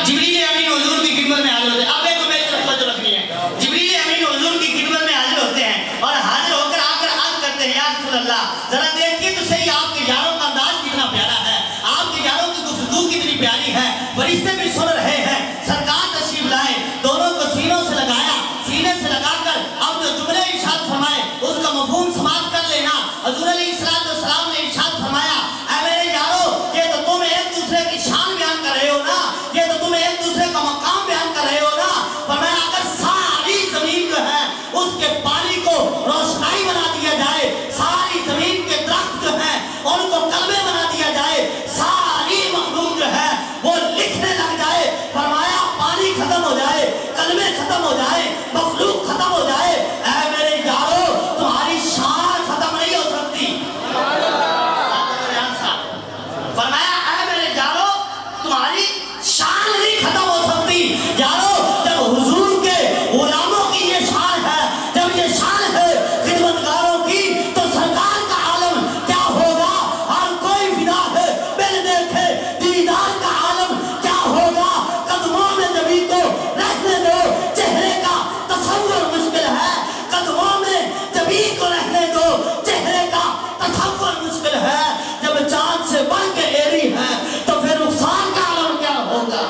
A: جبریل امین حضور کی خدمت میں حاضر ہوتے ہیں، اب ایک میری طرف توجہ رکھنی ہے، جبریل امین حضور کی خدمت میں حاضر ہوتے ہیں اور حاضر ہو کر آ کر عرض کرتے ہیں یا رسول اللہ ذرا دیکھیے تو صحیح آپ کے یاروں کا انداز کتنا پیارا ہے، آپ کے یاروں کی گفتگو کتنی پیاری ہے، فرشتے بھی سن رہے ہیں، سرکار تشریف لائے، دونوں کو سینوں سے لگایا، سینے سے لگا کر اب جو جملے ارشاد فرمائے اس کا مفہوم سماعت کر لینا۔ حضور علیہ السلام نے ارشاد فرمایا اے میرے یارو یہ تو تم ایک دوسرے کی شان بیان کر رہے ہو نا، یہ تو تم ایک دوسرے کا مقام بیان کر رہے ہو نا، فرمایا اگر ساری زمین جو ہے اس کے پانی کو روشنائی بنا دیا جائے، ساری زمین کے درخت جو ہیں ان کو کلمے بنا دیا جائے، ساری مخلوق جو ہے وہ لکھنے لگ جائے، فرمایا پانی ختم ہو جائے، کلمے ختم ہو جائے، مخلوق ختم ہو جائے، اے میرے یارو تمہاری شان ختم نہیں ہو سکتی۔ فرمایا اے میرے یارو تمہاری شان نہیں ختم ہو سکتی۔ یارو جب حضور کے غلاموں کی یہ شان ہے، جب یہ شان ہے خدمتگاروں کی، تو سرکار کا عالم کیا ہوگا؟ ہر کوئی فدا ہے بل دیکھے دیدار کا عالم کیا ہوگا؟ قدموں میں نبی کو رہنے دو، چہرے کا تصور مشکل ہے، قدموں میں نبی کو رہنے دو، چہرے کا تصور مشکل ہے۔ جب چاند سے بڑھ کے ایری ہے تو پھر رخسار کا عالم کیا ہوگا؟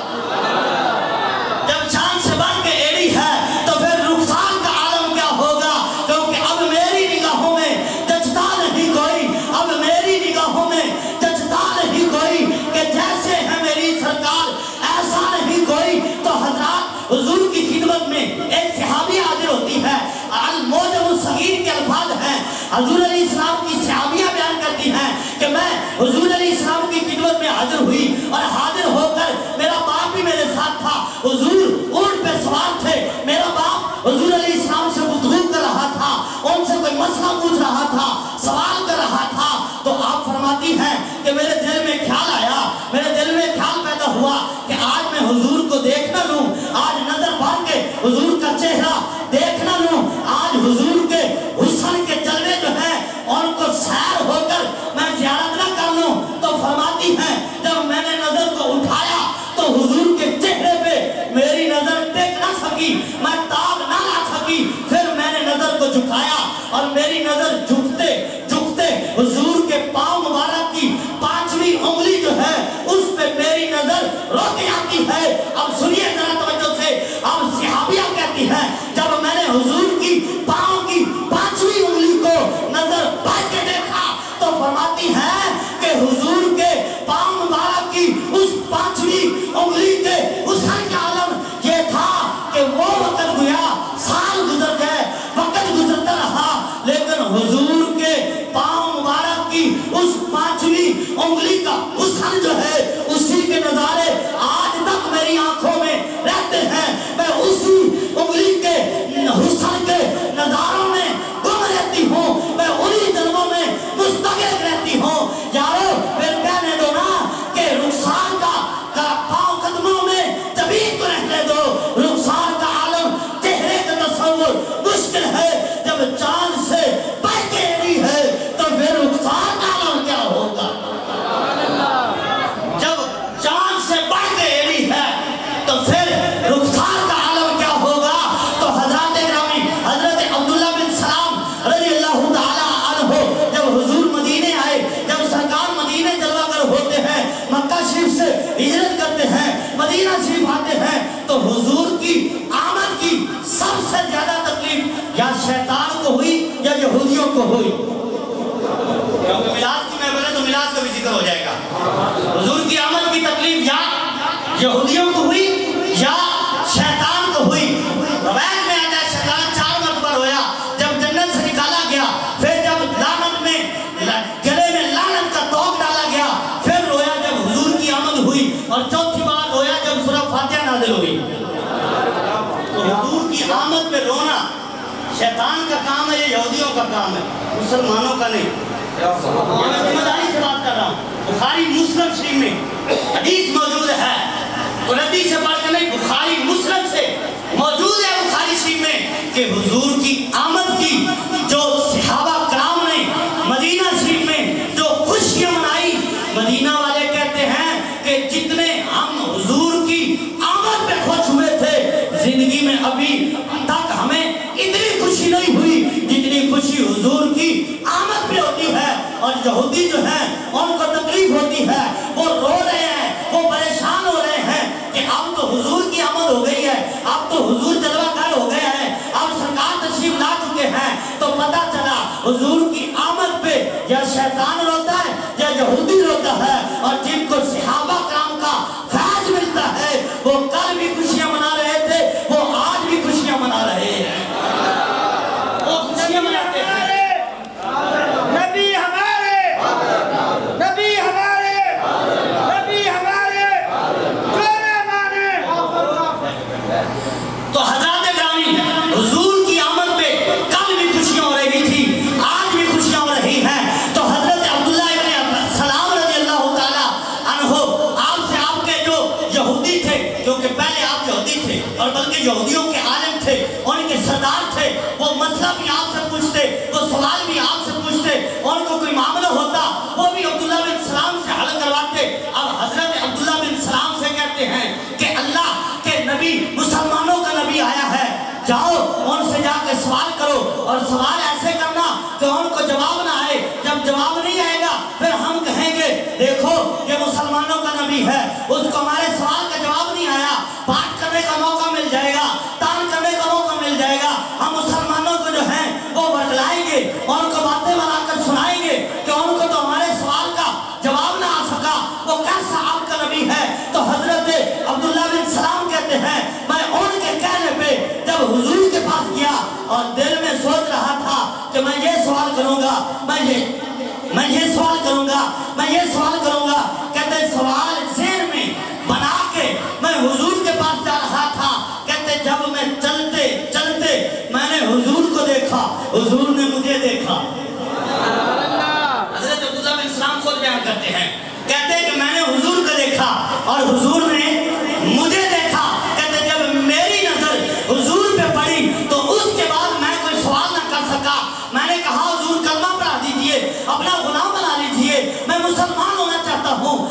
A: جب چاند سے بڑھ کے ایری ہے تو پھر رخسار کا عالم کیا ہوگا؟ کیونکہ اب میری نگاہوں میں جچتا نہیں کوئی، اب میری نگاہوں میں جچتا نہیں کوئی کہ جیسے ہے میری سرکار ایسا نہیں کوئی۔ تو حضرات حضور کی خدمت میں ایک صحابی حاضر ہوتی ہے، الموجم الصغیر کے الفاظ ہیں، حضور علیہ السلام کی صحابیہ بیان کرتی ہیں کہ میں حضور علیہ السلام کی خدمت میں حاضر ہوئی اور حاضر ہو کر میرا باپ بھی میرے ساتھ تھا، حضور اونٹ پہ سوار تھے، میرا باپ حضور علیہ السلام سے گفتگو کر رہا تھا، ان سے کوئی مسئلہ پوچھ رہا تھا، سوال کر رہا تھا۔ تو آپ فرماتی ہیں کہ میرے دل میں خیال آیا، میرے دل میں خیال پیدا ہوا کہ آج میں حضور اور سنیے ذرا توجہ سے، اب صحابیہ کہتی ہیں جب میں نے حضور کی پاؤں کی 5ویں انگلی کو نظر بچ کے دیکھا تو فرماتی ہیں کہ حضور کے پاؤں مبارک کی اس 5ویں انگلی کے حسن کا عالم یہ تھا کہ وہ وقت گیا، سال گزر گئے، وقت گزرتا رہا، لیکن حضور کے پاؤں مبارک کی اس 5ویں انگلی کا حسن جو ہے اسی کے نظارے آج تک میری آنکھوں میں رہتے ہیں۔ میں اسی انگلی کے حسن کے نظاروں میں گم رہتی ہوں، میں انہی جلووں میں مستغرق رہتی ہوں۔ یارو پھر کہنے دو نا کہ رخسار کا پاؤں قدموں میں جبین کو رہنے دو، رخسار کا عالم چہرے کا تصور مشکل ہے، جب چاند سے بڑھ کے ایڑی ہے تو پھر رخسار کا عالم کیا ہوگا؟ جب چاند سے بڑھ کے ایڑی ہے تو پھر رخسار کا عالم کیا ہوگا؟ تو حضرات گرامی، حضرت عبداللہ بن سلام رضی اللہ تعالی عنہ جب حضور مدینے آئے، جب سرکار مدینے جلوہ گر ہوتے ہیں، مکہ شریف سے ہجرت کرتے ہیں، مدینہ شریف آتے ہیں، تو حضور کی آمد کی سب سے زیادہ تکلیف یا شیطان کو ہوئی یا یہودیوں کو ہوئی؟ کیونکہ میلاد کی محفل ہے تو میلاد کا بھی ذکر ہو جائے گا۔ حضور کی آمد کی تکلیف یا یہودیوں کو ہوئی یا شیطان کو ہوئی؟ روایت میں آتا ہے شیطان 4 مرتبہ رویا، جب جنت سے نکالا گیا، پھر جب لعنت میں گلے میں لعنت کا توق ڈالا گیا، پھر رویا جب حضور کی آمد ہوئی، اور چوتھی بار رویا جب سورہ فاتحہ نازل ہوئی۔ تو حضور کی آمد پہ رونا شیطان کا کام ہے یا یہودیوں کا کام ہے؟ مسلمانوں کا نہیں۔ میں ذمہ داری سے بات کر رہا ہوں۔ بخاری مسلم شریف میں حدیث موجود ہے، قرآن سے پڑھ کے نہیں، بخاری مسلم سے موجود ہے بخاری شریف میں کہ حضور کی آمد کی جو صحابہ کرام نے مدینہ شریف میں جو خوشیاں منائی، مدینہ والے کہتے ہیں کہ جتنے ہم حضور کی آمد پہ خوش ہوئے تھے، زندگی میں ابھی تک ہمیں اتنی خوشی نہیں ہوئی جتنی خوشی حضور کی آمد پہ ہوتی ہے۔ اور یہودی جو ہیں ان کو تکلیف ہوتی ہے، وہ رو رہے ہیں، وہ پریشان ہو رہے ہیں کہ اب تو حضور کی آمد ہو گئی ہے، اب تو حضور جلوہ گر ہو گیا ہے، اب سرکار تشریف لا چکے ہیں، تو پتہ چلا حضور کی آمد پہ یا شیطان روتا ہے یا یہودی روتا ہے۔ اور جن کو صحابہ کرام کا فیض ملتا ہے وہ کل بھی خوشیاں منا رہے تھے، وہ آج بھی خوشیاں منا رہے ہیں، وہ خوشیاں مناتے ہیں۔
B: نبی ہمارے، نبی ہمارے، نبی ہمارے، جو نہ مانے۔
A: تو حضرات گرامی، حضور کی آمد پہ کل بھی خوشیاں ہو رہی تھی، آج بھی خوشیاں ہو رہی ہیں۔ تو حضرت عبداللہ ابن سلام رضی اللہ تعالی عنہ، آپ سے آپ کے جو یہودی تھے، کیونکہ پہلے آپ یہودی تھے اور بلکہ یہودیوں کے عالم تھے، ان کے سردار تھے، وہ مسئلہ بھی آپ سے پوچھتے، وہ سوال بھی آپ سے پوچھتے، ان کو کوئی معاملہ ہوتا وہ بھی عبداللہ بن سلام سے حل کرواتے۔ اب حضرت عبداللہ بن سلام سے کہتے ہیں کہ اللہ کے نبی مسلمانوں کا نبی آیا ہے، جاؤ ان سے جا کے سوال کرو، اور سوال ایسے کرنا کہ ان کو جواب نہ آئے، جب جواب نہیں آئے گا پھر ہم کہیں گے دیکھو یہ مسلمانوں کا نبی ہے، اس کو ہمارے سوال کا جواب نہیں آیا، بات کرنے کا موقع مل جائے گا، تان کرنے کا موقع مل جائے گا، ہم مسلمانوں کو جو ہیں وہ بتلائیں گے، ان کو باتیں بنا کر سنائیں گے کہ ان کو تو ہمارے سوال کا جواب نہ آ سکا، وہ کیسا آپ کا نبی ہے؟ تو حضرت عبداللہ بن سلام کہتے ہیں میں ان کے کہنے پہ جب حضور کے پاس گیا اور دل میں سوچ رہا تھا کہ میں یہ سوال کروں گا، میں یہ سوال کروں گا، میں یہ سوال کروں گا، کہتے سوال ذہن میں بنا کے میں حضور کے پاس جا رہا تھا، کہتے جب میں چلتے چلتے میں نے حضور کو دیکھا، حضور نے مجھے دیکھا۔ حضرت عبداللہ بن سلام خود بیان کرتے ہیں، کہتے ہیں کہ میں نے حضور کو دیکھا اور حضور نے مجھے دیکھا، کہتے جب میری نظر حضور پہ پڑی تو اس کے بعد میں کوئی سوال نہ کر سکا، میں نے کہا حضور کلمہ پڑھا دیجئے، اپنا غلام بنا لیجئے، میں مسلمان ہونا چاہتا ہوں۔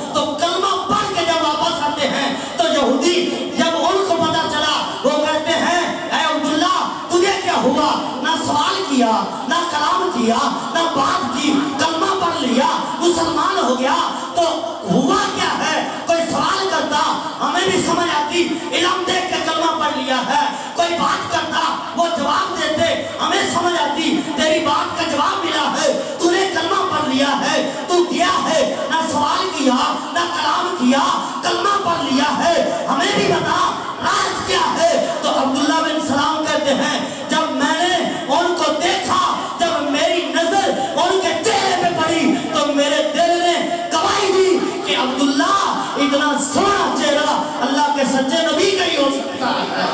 C: کوئی بات کرتا وہ جواب دیتے, ہمیں سمجھ آتی تیری بات کا جواب ملا ہے, تو نے کلمہ پڑھ لیا ہے, تو کیا ہے نہ سوال کیا نہ کلام کیا, کلمہ پڑھ لیا ہے, ہمیں بھی بتا راز کیا ہے. تو عبداللہ بن سلام کہتے ہیں جب میں نے ان کو دیکھا, جب میری نظر ان کے چہرے پہ پڑی تو میرے دل نے گواہی دی کہ عبداللہ اتنا سونا چہرہ اللہ کے سچے نبی کا ہی ہو سکتا ہے.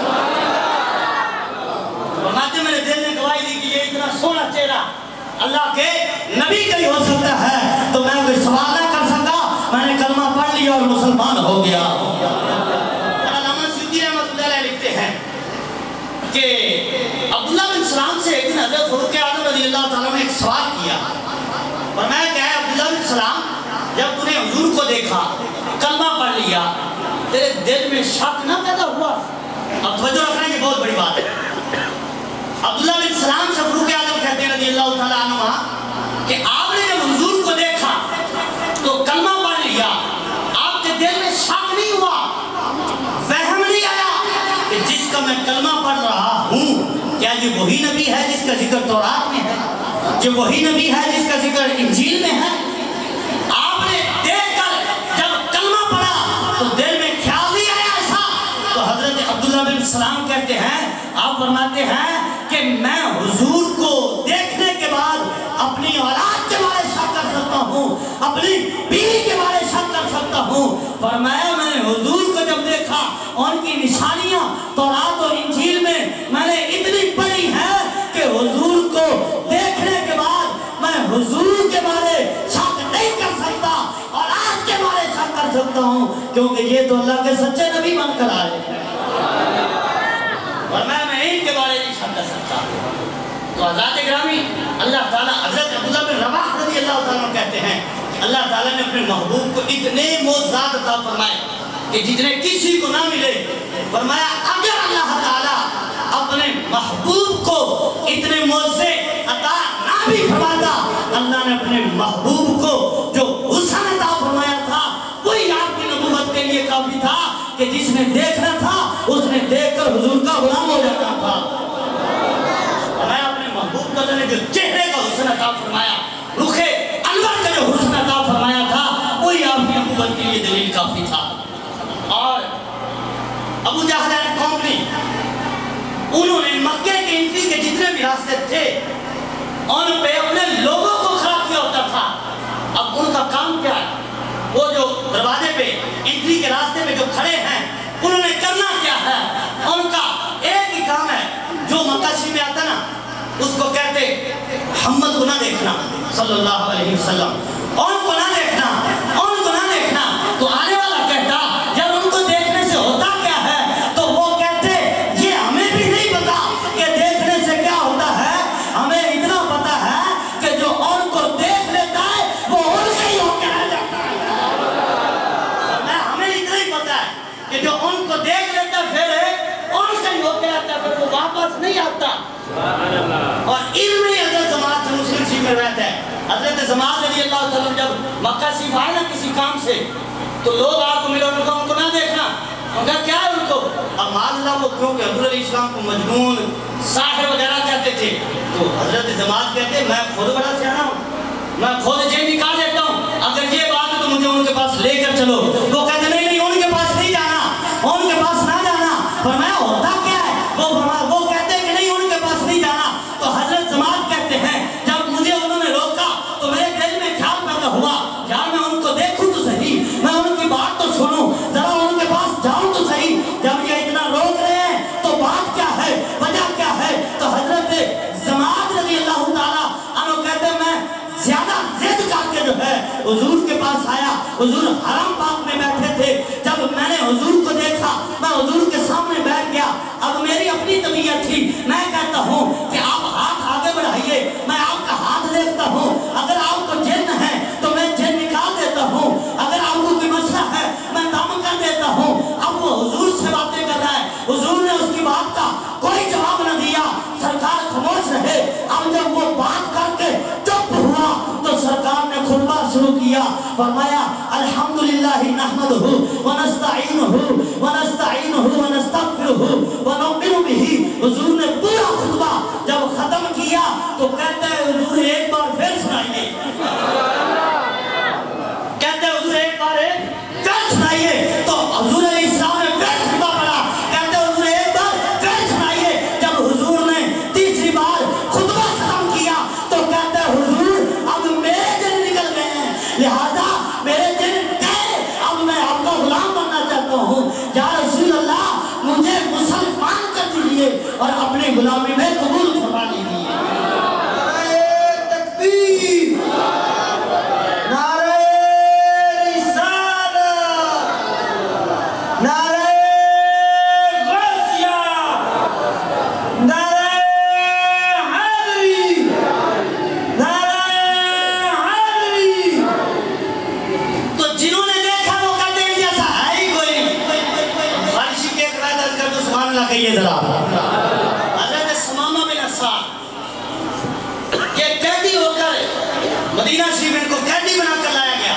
C: فرماتے میرے دل نے گواہی دی کہ یہ اتنا سونا چہرہ اللہ کے نبی کا ہی ہو سکتا ہے. تو میں کوئی سوال نہ کر سکا, میں نے کلمہ پڑھ لیا اور مسلمان ہو گیا. علامہ سیوطی رحمۃ اللہ علیہ لکھتے ہیں کہ عبداللہ بن سلام سے ایک دن حضرت فاروق اعظم رضی اللہ تعالیٰ نے ایک سوال کیا, فرمایا کہ اے عبداللہ بن سلام, جب تو نے حضور کو دیکھا, کلمہ پڑھ لیا, تیرے دل میں شک نہ پیدا ہوا؟ اب توجہ رکھنا, یہ بہت بڑی بات ہے. عبداللہ بن سلام سے فاروق اعظم کہتے ہیں رضی اللہ تعالیٰ عنہ کہ آپ نے جب حضور کو دیکھا تو کلمہ پڑھ لیا, آپ کے دل میں شک نہیں ہوا, وہم نہیں آیا کہ جس کا میں کلمہ پڑھ رہا ہوں کیا یہ وہی نبی ہے جس کا ذکر تورات میں ہے, یہ وہی نبی ہے جس کا ذکر انجیل میں ہے؟ آپ نے دیکھ کر جب کلمہ پڑھا تو دل میں خیال نہیں آیا ایسا؟ تو حضرت عبداللہ بن سلام کہتے ہیں, آپ فرماتے ہیں کہ میں حضور کو دیکھنے کے بعد اپنی اولاد کے بارے شک کر سکتا ہوں, اپنی بیوی کے بارے شک کر سکتا ہوں. فرمایا میں نے حضور کو جب دیکھا, ان کی نشانیاں تورات اور انجیل میں نے اتنی پڑھی ہیں کہ حضور کو دیکھنے کے بعد میں حضور کے بارے شک نہیں کر سکتا, اولاد کے بارے شک کر سکتا ہوں, کیونکہ یہ تو اللہ کے سچے نبی بن کر آئے ہیں. اور میں ان کے بارے نہیں شک کر سکتا. تو حضرات گرامی, اللہ تعالیٰ حضرت عبداللہ بن رواح رضی اللہ تعالیٰ کہتے ہیں اللہ تعالیٰ نے اپنے محبوب کو اتنے معجزات عطا فرمائے کہ جتنے کسی کو نہ ملے. فرمایا اگر اللہ تعالیٰ اپنے محبوب کو اتنے معجزے عطا نہ بھی فرماتا, اللہ نے اپنے محبوب کو جو حسن عطا فرمایا تھا وہی آپ کی نبوت کے لیے کافی تھا کہ جس نے دیکھنا تھا اس نے دیکھ کر حضور کا غلام ہو جاتا تھا. میں اپنے محبوب کو نے جو چہرے کا حسن عطا فرمایا, رخ انور کا جو حسن عطا فرمایا تھا وہی آپ کی نبوت کے لیے دلیل کافی تھا. اور ابو جہل قوم نے انہوں نے مکے کے انٹری کے جتنے بھی راستے تھے ان پہ اپنے لوگوں کو کھڑا کیا ہوتا تھا. اب ان کا کام کیا ہے؟ وہ جو دروازے پہ انٹری کے راستے پہ جو کھڑے ہیں انہوں نے کرنا کیا ہے؟ ان کا ایک ہی کام ہے, جو مکہ شریف میں آتا نا اس کو کہتے محمد کو نہ دیکھنا صلی اللہ علیہ وسلم, ان کو نہ دیکھنا, ان کو نہ دیکھنا. تو آنے والا کہتا جب ان کو دیکھنے سے ہوتا کیا ہے تو وہ کہتے یہ ہمیں بھی نہیں پتا کہ دیکھنے سے کیا ہوتا ہے, ہمیں اتنا پتا ہے کہ جو ان کو دیکھ لیتا ہے وہ ان سے ہی ہو کے رہ جاتا ہے. ہمیں اتنا ہی پتا ہے کہ جو ان کو دیکھ لیتا پھر ان سے ہی ہو کے رہتا ہے, پھر وہ واپس نہیں آتا. اور علم ہی حضرت زماد سے مسلم شریف میں رہتا ہے. حضرت زماد رضی اللہ تعالیٰ جب مکہ شریف آئے نا کسی کام سے تو لوگ آپ کو ملے, ان کو نہ دیکھنا. ان کا کیا ہے ان کو؟ اب معاذ اللہ وہ کیوں کہ حضور علیہ السلام کو مجنون ساحر وغیرہ کہتے تھے. تو حضرت زماد کہتے میں خود بڑا سیانا ہوں, میں خود جیل نکال دیتا ہوں, اگر یہ بات ہے تو مجھے ان کے پاس لے کر چلو. وہ کہتے نہیں ان کے پاس نہیں جانا, ان کے پاس نہ جانا. فرمایا ہوتا کیا ہے؟ وہ کہتے ہیں کہ نہیں ان کے پاس نہیں جانا. تو حضرت زماد کہتے ہیں جب مجھے انہوں نے روکا تو میرے دل میں خیال پیدا ہوا یار میں ان کو دیکھوں تو صحیح, میں ان کی بات تو سنوں, ذرا ان کے پاس جاؤں تو صحیح. جب یہ اتنا روک رہے ہیں تو بات کیا ہے, وجہ کیا ہے؟ تو حضرت زماد رضی اللہ تعالیٰ عنہ کہتے ہیں میں زیادہ ضد کر کے جو ہے حضور کے پاس آیا. حضور حرم پاک میں بیٹھے تھے, جب میں نے حضور کو دیکھا میں حضور کے سامنے بیٹھ گیا. اب میری اپنی طبیعت تھی, میں کہتا ہوں کہ آپ ہاتھ آگے بڑھائیے, میں آپ کا ہاتھ دیکھتا ہوں. اگر آپ کو جن ہے تو میں جن نکال دیتا ہوں, اگر آپ کو کوئی مسئلہ ہے میں دم کر دیتا ہوں. اب وہ حضور سے باتیں کر رہا ہے, حضور نے اس کی بات کا کوئی جواب نہ دیا, سرکار خاموش رہے. اب جب وہ بات کر کے چپ ہوا تو سرکار نے خطبہ شروع کیا. فرمایا الحمدللہ کہیے ذرا. حضرت ثمامہ بن اسال یہ قیدی ہو کر مدینہ شریف ان کو قیدی بنا کر لایا گیا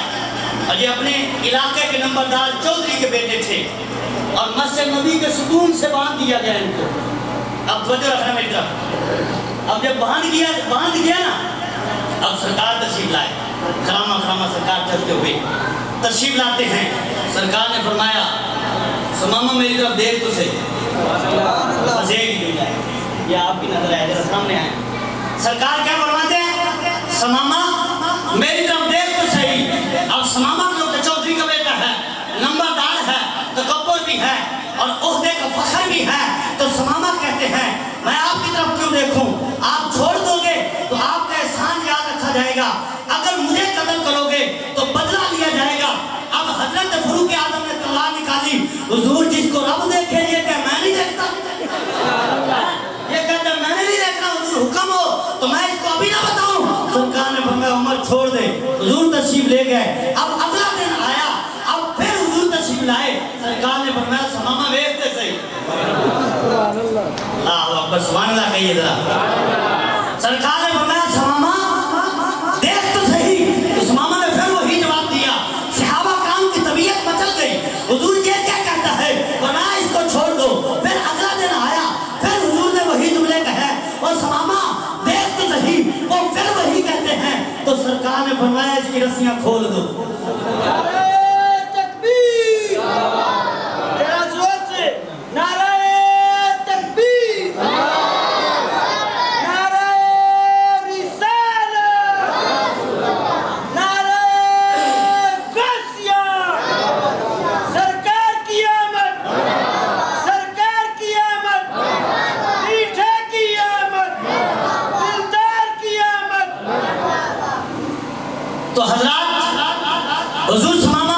C: اور یہ اپنے علاقے کے نمبردار چودھری کے بیٹے تھے اور مسجد نبی کے ستون سے باندھ دیا گیا ان کو. اب توجہ رکھنا میری طرف. اب جب باندھ گیا نا اب سرکار تشریف لائے. خرامہ سرکار چلتے ہوئے تشریف لاتے ہیں. سرکار نے فرمایا ثمامہ میری طرف دیکھ تو صحیح. بس ایک ہی جملہ ہے یہ آپ کی نظر ہے ذرا سامنے آئے. سرکار کیا فرماتے ہیں ثمامہ میری طرف دیکھ تو صحیح. اب ثمامہ جو کہ چودھری کا بیٹا ہے نمبردار ہے تکبر بھی ہے اور عہدے کا فخر بھی ہے تو ثمامہ کہتے ہیں میں آپ کی طرف کیوں دیکھوں. آپ چھوڑ دو گے تو آپ کا احسان یاد رکھا جائے گا. اگر مجھے قتل کرو گے تو بدلہ لیا جائے گا. اب حضرت فاروق اعظم نے تلوار نکالی. حضور جس کو رب دیکھے یہ کہ میں نہیں دیکھتا. یہ کہتا میں نے نہیں دیکھنا. حضور حکم ہو تو میں اس کو ابھی نہ بتاؤں. سرکار نے فرمایا عمر چھوڑ دے. حضور تشریف لے گئے. اب اگلا دن آیا اب پھر حضور تشریف لائے. سرکار نے فرمایا ثمامہ دیکھتے صحیح. اللہ اکبر سبحان اللہ کہیے ذرا. سرکار نے فرمایا ثمامہ دیکھ تو صحیح. تو ثمامہ نے پھر وہی جواب دیا. صحابہ کرام کی طبیعت مچل گئی. حضور یہ کیا کہتا ہے فرمایا اس کو چھوڑ دو. پھر اگلا دن آیا پھر حضور نے وہی جملے کہے اور ثمامہ دیکھ تو صحیح. وہ پھر وہی کہتے ہیں تو سرکار نے فرمایا اس کی رسیاں کھول دو. تو حضرات حضور ثمامہ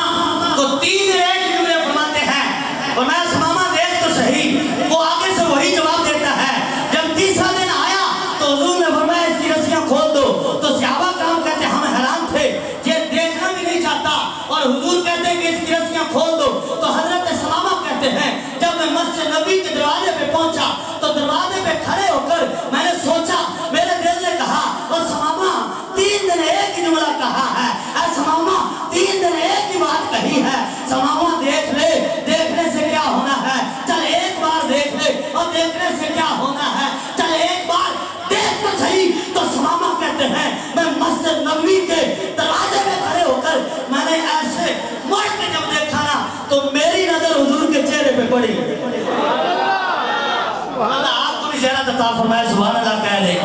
C: کو تین ایک جملے فرماتے ہیں اور میں ثمامہ دیکھ تو صحیح. وہ آگے سے وہی جواب دیتا ہے. جب تیسرا دن آیا تو حضور نے فرمایا اس کی رسیاں کھول دو. تو صحابہ کرام کہتے ہم حیران تھے یہ دیکھنا بھی نہیں چاہتا اور حضور کہتے ہیں کہ اس کی رسیاں کھول دو. تو حضرت ثمامہ کہتے ہیں جب میں مسجد نبی کے دروازے پہ پہنچا تو دروازے پہ کھڑے ہو کر میں نے سوچا میرے دل نے کہا اور ثمامہ 3 دن ایک ہی جملہ کہا ہے. اے ثمامہ 3 دن ایک ہی بات کہی ہے. ثمامہ دیکھ لے دیکھنے سے کیا ہونا ہے. چل ایک بار دیکھ لے اور دیکھنے سے کیا ہونا ہے. چل ایک بار دیکھ تو صحیح. تو ثمامہ کہتے ہیں میں مسجد نبوی کے دروازے میں کھڑے ہو کر میں نے ایسے مڑ کے جب دیکھا نا تو میری نظر حضور کے چہرے پہ پڑی. اللہ آپ کو بھی زیادہ عطا فرمائے سبحان اللہ کہہ دے.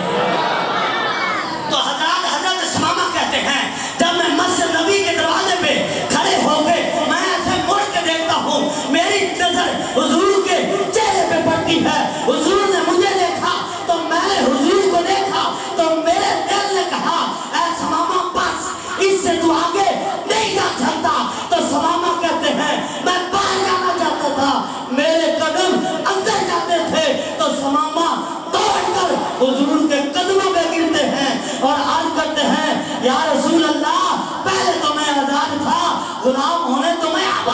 C: تو حضرت ثمامہ کہتے ہیں جب میں مسجد نبی کے دروازے پہ کھڑے ہو کے میں ایسے مڑ کے دیکھتا ہوں میری نظر حضور کے چہرے پہ پڑتی ہے. حضور نے مجھے دیکھا تو میں نے حضور کو دیکھا تو میرے دل نے کہا اے ثمامہ بس اس سے تو آگے نہیں جا سکتا. تو ثمامہ کہتے ہیں میں باہر جانا چاہتا تھا میرے قدم اندر جاتے تھے تو ثمامہ دوڑ کر حضور کے قدموں پہ گرتے ہیں اور عرض کرتے ہیں یا رسول اللہ پہلے تو میں آزاد تھا غلام ہونے تو میں اب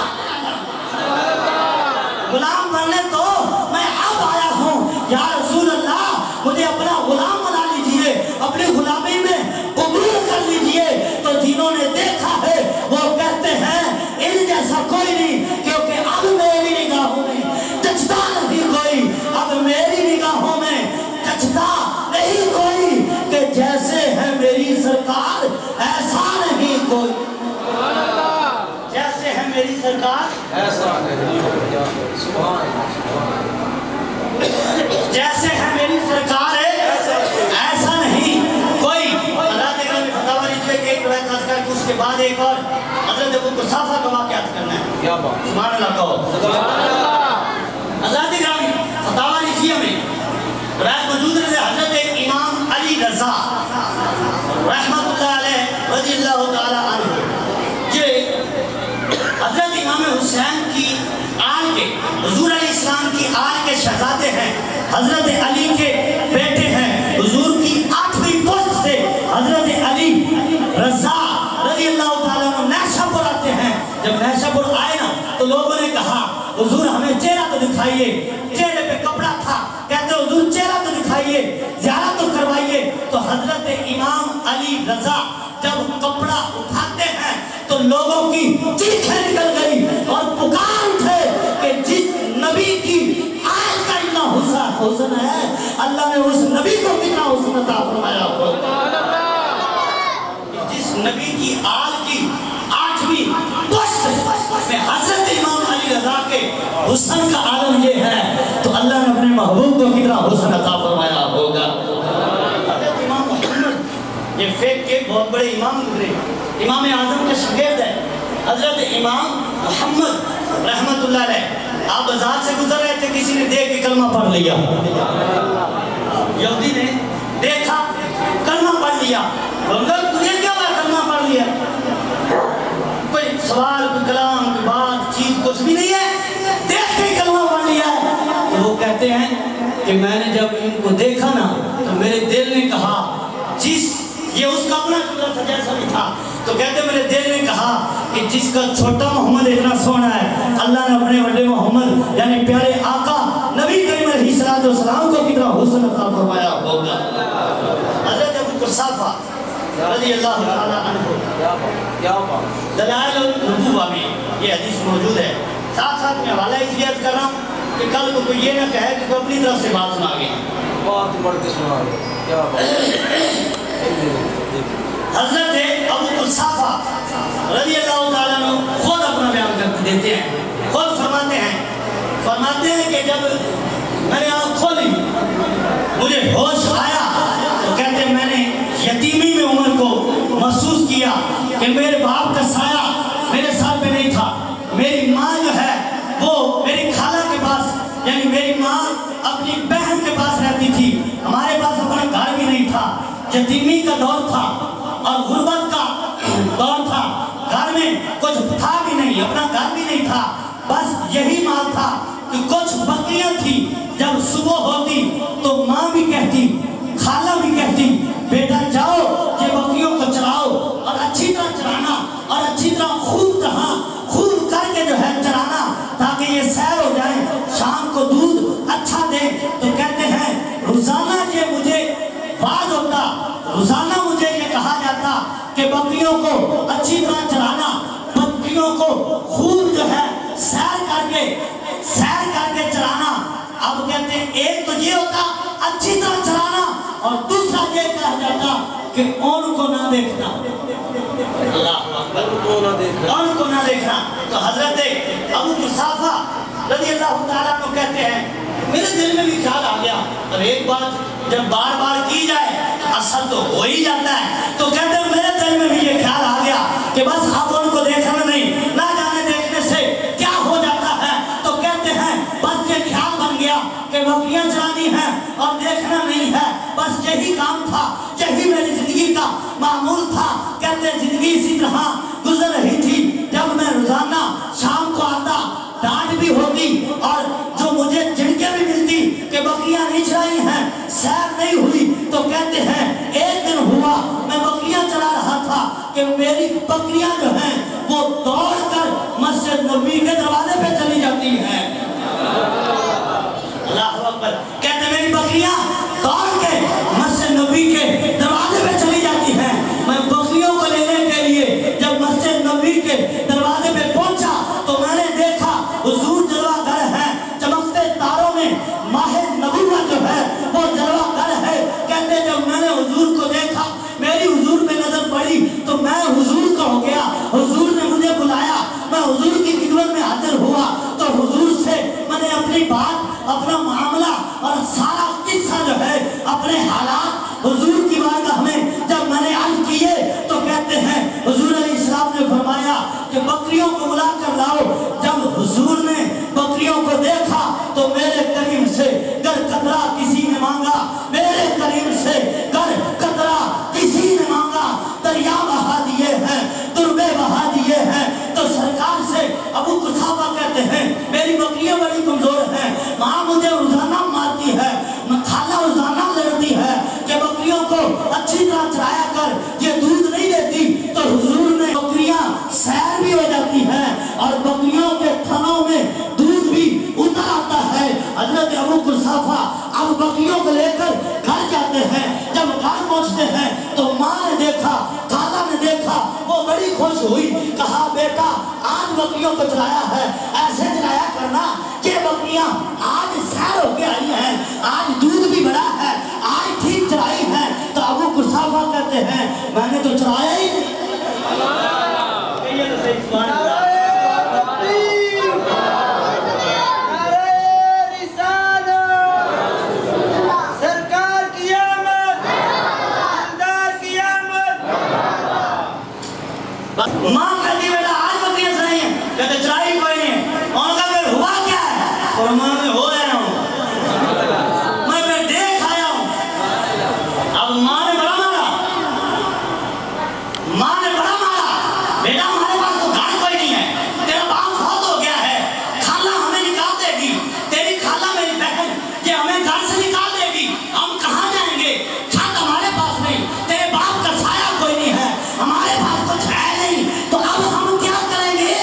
C: غلام بننے تو میں اب آیا ہوں. یا رسول اللہ مجھے اپنا غلام بنا لیجئے اپنی غلامی میں قبول کر لیجئے. تو جنہوں نے دیکھا ہے وہ کہتے ہیں ان جیسا کوئی نہیں کیونکہ اب میری نگاہوں میں جچتا نہیں کوئی. اب میری نگاہوں میں جچتا نہیں کوئی کہ جیسے ہے میری سرکار ایسا نہیں کوئی. جیسے ہے میری سرکار ایسا جیسے ہے میری سرکار ایسا نہیں کوئی. اللہ تعالیٰ نے فتاوہ رضویہ کے ایک روایت نازل کر اس کے بعد ایک اور حضرت ابو قحافہ کا واقعات کرنا ہے. سبحان اللہ کہو. اللہ تعالیٰ فتاوہ رضویہ میں روایت موجود ہے حضرت امام علی رضا رحمت اللہ علیہ رضی اللہ تعالیٰ عنہ یہ حضرت امام حسین کی آل کے حضور علیہ السلام کی آل کے شہزادے ہیں. حضرت علی کے بیٹے ہیں. حضور کی 8ویں پشت سے حضرت علی رضا رضی اللہ تعالیٰ عنہ نیشہ پور آتے ہیں. جب نیشہ پور آئے نا تو لوگوں نے کہا حضور ہمیں چہرہ تو دکھائیے. چہرے پہ کپڑے زیارت کروائیے. تو حضرت امام علی رضا جب کپڑا اٹھاتے ہیں تو لوگوں کی چیخیں نکل گئی اور پکار اٹھے کہ جس نبی کی آل کا اتنا حسن ہے, اللہ نے اس نبی کو کتنا حسن عطا فرمایا ہو. جس نبی کی آل کی 8ویں پشت میں حضرت امام علی رضا کے حسن کا عالم یہ ہے, تو اللہ نے اپنے محبوب کو کتنا حسن عطا فرمایا ہوگا. حضرت امام محمد یہ فقہ کے بہت بڑے امام گزرے, امام اعظم کے شاگرد ہے حضرت امام محمد رحمت اللہ علیہ. آپ بازار سے گزر رہے تھے, کسی نے دیکھ کے کلمہ پڑھ لیا, یہودی نے دیکھا کلمہ پڑھ لیا. تجھے کیا ہوا کلمہ پڑھ لیا؟ کوئی سوال, کوئی کلام, کوئی بات چیز کچھ بھی نہیں ہے, دیکھ کے کلمہ پڑھ لیا. تو وہ کہتے ہیں کہ میں نے جب ان کو دیکھا نا تو میرے دل نے کہا, یہ اس کا اپنا قدرت تھا جیسا بھی تھا, تو کہتے میرے دل نے کہا کہ جس کا چھوٹا محمد اتنا سونا ہے, اللہ نے اپنے بڑے محمد یعنی پیارے آقا نبی کریم علیہ السلام کو کتنا حسن عطا فرمایا ہوگا. حضرت ابو قحافہ رضی اللہ تعالیٰ عنہ دلائل النبوہ میں یہ حدیث موجود ہے. ساتھ ساتھ میں حوالہ اس لیے عرض کر رہا ہوں کہ کل کو کوئی یہ نہ کہے کہ کوئی اپنی طرف سے بات سنا گیا.
B: بات بڑھ کے سنا گیا, کیا بات.
C: حضرت ابو قحافہ رضی اللہ تعالیٰ عنہ خود اپنا بیان کر دیتے ہیں, خود فرماتے ہیں کہ جب میں نے آنکھ کھولی مجھے ہوش آیا تو کہتے ہیں میں نے یتیمی میں عمر کو محسوس کیا کہ میرے باپ کا سایہ میرے سر پہ نہیں تھا. میری ماں جو ہے وہ میری خالہ کے پاس یعنی میری ماں اپنی بہن کے پاس رہتی تھی, ہمارے پاس اپنا گھر بھی نہیں تھا. یتیمی کا دور تھا اور غربت کا دور تھا, گھر میں کچھ تھا بھی نہیں, اپنا گھر بھی نہیں تھا, بس یہی مال تھا کہ کچھ بکریاں تھی. جب صبح ہوتی تو ماں بھی کہتی, خالہ بھی کہتی, بیٹا جاؤ یہ بکریوں کو چراؤ اور اچھی طرح چرانا اور اچھی طرح خوب کر کے جو ہے چرانا تاکہ یہ سیر ہو جائے, شام کو دودھ اچھا دے. تو کہتے ہیں روزانہ یہ مجھے باز ہوتا, روزانہ مجھے یہ کہا جاتا کہ بکریوں کو اچھی طرح چرانا, بکریوں کو خوب جو ہے سیر کر کے چرانا. اب کہتے ہیں ایک تو یہ ہوتا اچھی طرح چرانا اور دوسرا یہ کہا جاتا کہ ان کو نہ دیکھنا, اللہ اکبر, ان کو نہ دیکھنا. تو حضرت ابو قحافہ رضی اللہ تعالیٰ عنہ کہتے ہیں میرے دل میں بھی خیال آ گیا, اور ایک بات جب بار بار کی جائے اثر تو ہو ہی جاتا ہے. تو کہتے ہیں میرے دل میں بھی یہ خیال آ گیا کہ بس اب ان کو دیکھنا نہیں, نہ جانے دیکھنے سے کیا ہو جاتا ہے. تو کہتے ہیں بس یہ خیال بن گیا کہ بکریاں چرانی ہیں اور دیکھنا نہیں ہے, بس یہی کام تھا, یہی میری زندگی کا معمول تھا. کہتے ہیں زندگی اسی طرح گزر رہی تھی. جب میں روزانہ شام کو آتا ڈانٹ بھی ہوتی اور جو مجھے جھڑکیں بھی ملتی کہ بکریاں نہیں چرائی ہیں, سیر نہیں ہوئی. تو کہتے ہیں ایک دن ہوا میں بکریاں چلا رہا تھا کہ میری بکریاں جو ہیں وہ دوڑ کر مسجد نبوی کے دروازے پہ چلی جاتی ہیں. اللہ اکبر. کہتے ہیں میری بکریاں دوڑ کے مسجد نبوی کے دروازے پہ چلی جاتی ہیں. میں بکریوں کو لینے کے لیے جب مسجد نبوی کے دروازے پہ پہنچا تو میں نے دیکھا حضور جلوہ گر ہے, چمکتے تاروں میں ماہ نبوت جو ہے وہ جلوہ گر ہے. کہتے جب میں نے حضور کو دیکھا میری حضور پہ نظر پڑی تو میں حضور کا ہو گیا. حضور نے مجھے بلایا, میں حضور کی خدمت میں حاضر ہوا تو حضور سے میں نے اپنی بات, اپنا معاملہ اور سارا قصہ جو ہے اپنے حالات حضور کی بارگاہ میں جب میں نے عرض کیے تو کہتے ہیں حضور علیہ السلام نے فرمایا کہ بکریوں کو بلا کر لاؤ. جب حضور نے بکریوں کو دیکھا تو میرے کریم سے گر قطرہ کسی نے مانگا, میرے کریم سے گر قطرہ کسی نے مانگا, دریا بہا دیے ہیں, دربے بہا دیے ہیں. تو سرکار سے ابو قحافہ کہتے ہیں میری بکریاں بڑی کمزور ہیں, ماں مجھے روزانہ مارتی ہے, خالہ روزانہ لڑتی ہے کہ بکریوں کو اچھی طرح چرایا کر, یہ دودھ نہیں دیتی. تو حضور نے بکریاں سیر بھی ہو جاتی ہیں اور بکریوں کے تھنوں میں دودھ بھی اتر آتا ہے. حضرت ابو قحافہ اب بکریوں کو لے کر گھر ماں نے دیکھا، خالہ نے دیکھا، وہ بڑی خوش ہوئی، کہا بیٹا آج بکریوں کو چلایا ہے، ایسے چلایا کرنا کہ بکریاں آج سیر ہو کے آئی ہیں، آج دودھ بھی بڑا ہے، آج ٹھیک چلائی ہے۔ تو ابو قحافہ کہتے ہیں میں نے تو چلایا ہی نہیں۔ ماں کہتی بیٹا آج بکریاں چلائی ہیں، کہتے چلائی کوئی نہیں۔ اور کہا پھر ہوا کیا ہے؟ اور ماں میں ہو آیا ہوں، میں پھر دیکھ آیا ہوں۔ اب ماں نے بڑا مارا، ماں نے بڑا مارا، بیٹا ہمارے پاس تو گھر کوئی نہیں ہے، تیرا باپ فوت ہو گیا ہے، خالہ ہمیں نکال دے گی، تیری خالہ میری بہن کہ ہمیں گھر سے نکال دے گی، ہم کہاں جائیں گے؟ چھت ہمارے پاس نہیں، تیرے باپ کا سایہ کوئی نہیں ہے، ہمارے پاس کچھ ہے نہیں، تو اب ہم کیا کریں گے؟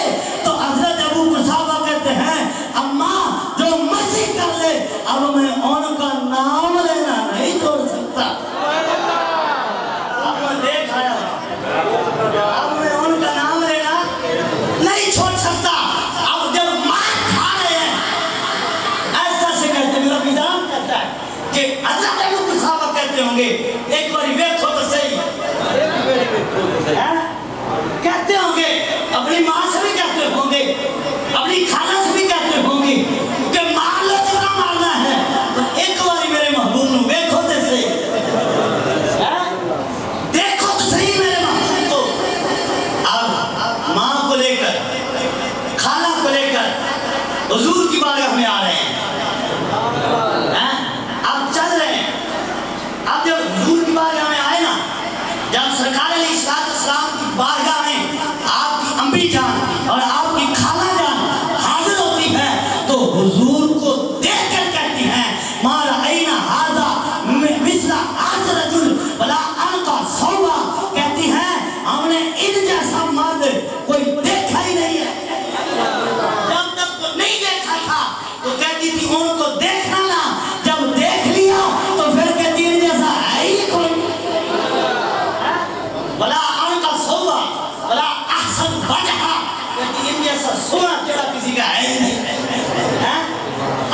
C: تو حضرت ابو قحافہ کہتے ہیں اماں جو مرضی کر لے، اب میں ان کا نام لینا نہیں چھوڑ سکتا۔ اب میں دیکھ آیا، اب میں ان کا نام لینا نہیں چھوڑ سکتا۔ اب جب مار کھا رہے ہیں ایسا سے کہتے، میرا بیدان کہتا ہے کہ حضرت ابو قحافہ کہتے ہوں گے ایک باری ویکھو تو صحیح، کہتے ہوں گے، اپنی ماں سے بھی کہتے ہوں گے، اپنی خالہ سے بھی کہتے ہوں گے کہ مار لو جتنا مارنا ہے، ایک باری میرے محبوب نو ویکھو تو صحیح، دیکھو تو صحیح میرے محبوب کو۔ اب ماں کو لے کر، خالہ کو لے کر حضور کی بارگاہ میں آ رہے ہیں، اب چل رہے ہیں۔ اب جب حضور کی بارگاہ میں آئے نا، جب سرکار علیہ السلام کی بارگاہ میں آپ کی امی جان اور آپ کی خالہ جان حاضر ہوتی ہے تو حضور کو دیکھ کر کہتی ہیں ما رأینا ھذا مثل ھذا الرجل ولا انقى ثوبا، کہتی ہیں ہم نے ان جیسا مرد کوئی دیکھا ہی نہیں ہے۔ جب تک تو نہیں دیکھا تھا تو کہتی تھی ان کو دیکھنا نا، جب دیکھ لیا تو پھر کہتی ان جیسا ہے ہی کوئی ولا انقى ثوبا ولا احسن وجہا، کہتی ان جیسا سونا چہرہ کسی کا ہے ہی نہیں۔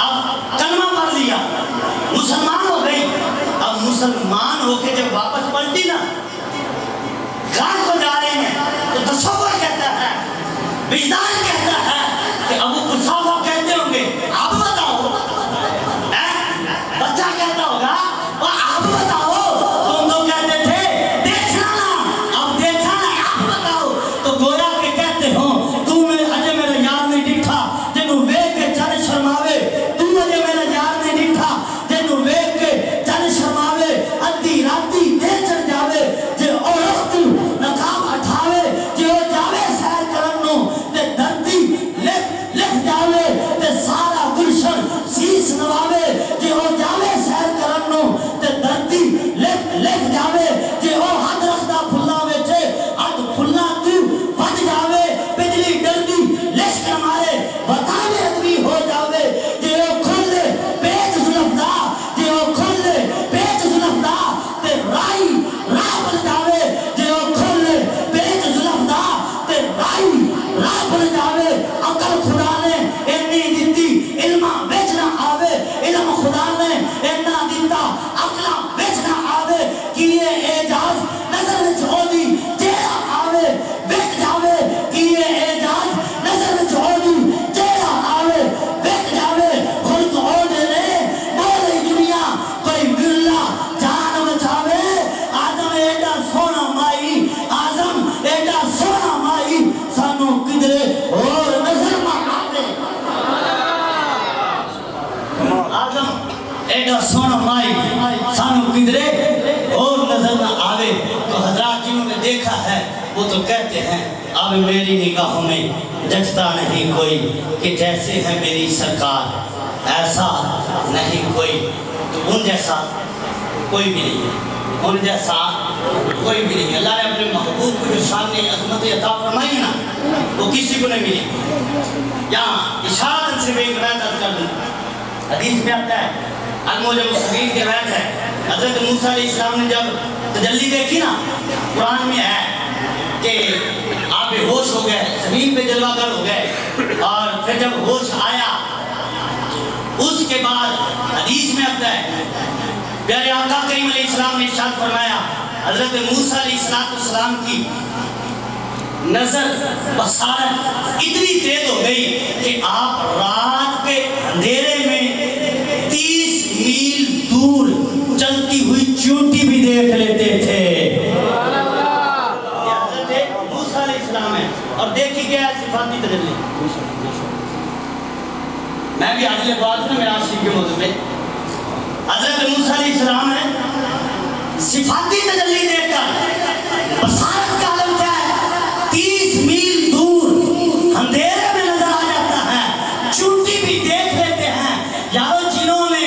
C: اب کلمہ پڑھ لیا، مسلمان ہو گئی، اب مسلمان ہو کے جب واپس پلٹی نا، گھر کو جا رہے ہیں تو تصور کہتا ہے، وجدان کہتا ہے کہ ابو قحافہ کہتے ہوں گے اب بتاؤ، بچہ کہتا ہوگا وہ اب بتاؤ، تم تو کہتے تھے دیکھنا نا، اب دیکھا نا اب بتاؤ، تو گویا کہ کہتے ہوں تو میں اجے میرا یار نہیں ڈٹھا جنوں ویکھ کے چل شرماوے، تو اجے میرا یار نہیں ڈٹھا جنوں ویکھ کے چل شرماوے، ادھی راتی دے چل جاوے جے عورت نقاب اٹھاوے، جے او جاوے سیر کرن نو تے دردی لکھ جاوے تے سارا گلشن سیس نواوے، جے او جاوے سیر کرن نو تے دردی لکھ جاوے، جے او حد رکھدا پھلاں وچ حد پھلاں تو بچ جاوے، بجلی ڈردی لشک مارے بتاوے ادبی ہو جاوے، جے او کھلے پیچ زلفدا، جے او کھلے پیچ زلفدا تے رائی راہ بن جاوے، جے او کھلے پیچ زلفدا تے رائی راہ بن جاوے، عقل خدا نے اتنی دتی علمہ وچ نہ آوے، علم خدا نے اتنا دتا عقلہ وچ نہ آوے، کیے اعجاز نظر وچ ہودی جیڑا آوے وچ جاوے، کیے اعجاز نظر وچ ہودی جیڑا آوے وچ جاوے، خلق ہو دے رہے بولے دنیا کوئی ملا جان بچاوے، آدم ایڈا سونا مائی، آدم ایڈا سونا مائی، سانو کدرے اور نظر نہ آوے، آدم ایڈا سونا مائی سانو کدرے اور نظر نہ آوے۔ تو حضرات جنہوں نے دیکھا ہے وہ تو کہتے ہیں اب میری نگاہوں میں جچتا نہیں کوئی کہ جیسے ہے میری سرکار، ایسا نہیں کوئی، تو ان جیسا کوئی بھی نہیں ہے، ان جیسا کوئی بھی نہیں ہے۔ اللہ نے اپنے محبوب کو جو سامنے عظمت عطا فرمائی نا وہ کسی کو نہیں ملی۔ یہاں اشارت صرف ایک روایت عرض کر دوں، حدیث میں آتا ہے الموجم الصغیر کی روایت ہے، حضرت موسیٰ علیہ السلام نے جب تجلی دیکھی نا قرآن میں ہے کہ آپ بے ہوش ہو گئے، زمین پہ جلوہ گر ہو گئے، اور پھر جب ہوش آیا اس کے بعد حدیث میں آتا ہے پیارے آقا کریم علیہ السلام نے ارشاد فرمایا حضرت موسیٰ علیہ السلام کی نظر بصارت اتنی تیز ہو گئی کہ آپ رات کے اندھیرے میں 30 میل دور چلتی ہوئی چیونٹی بھی دیکھ لیتے تھے۔ یہ حضرت موسیٰ علیہ السلام ہے، اور دیکھی گیا صفاتی تجلی۔ میں بھی حاضر بات ہوں میرا شریف کے موضوع پہ، حضرت موسیٰ علیہ السلام ہے صفاتی تجلی دیکھ کر بصارت کا عالم کیا ہے، 30 میل دور اندھیرے میں نظر آ جاتا ہے، چونٹی بھی دیکھ لیتے ہیں۔ یارو جنہوں نے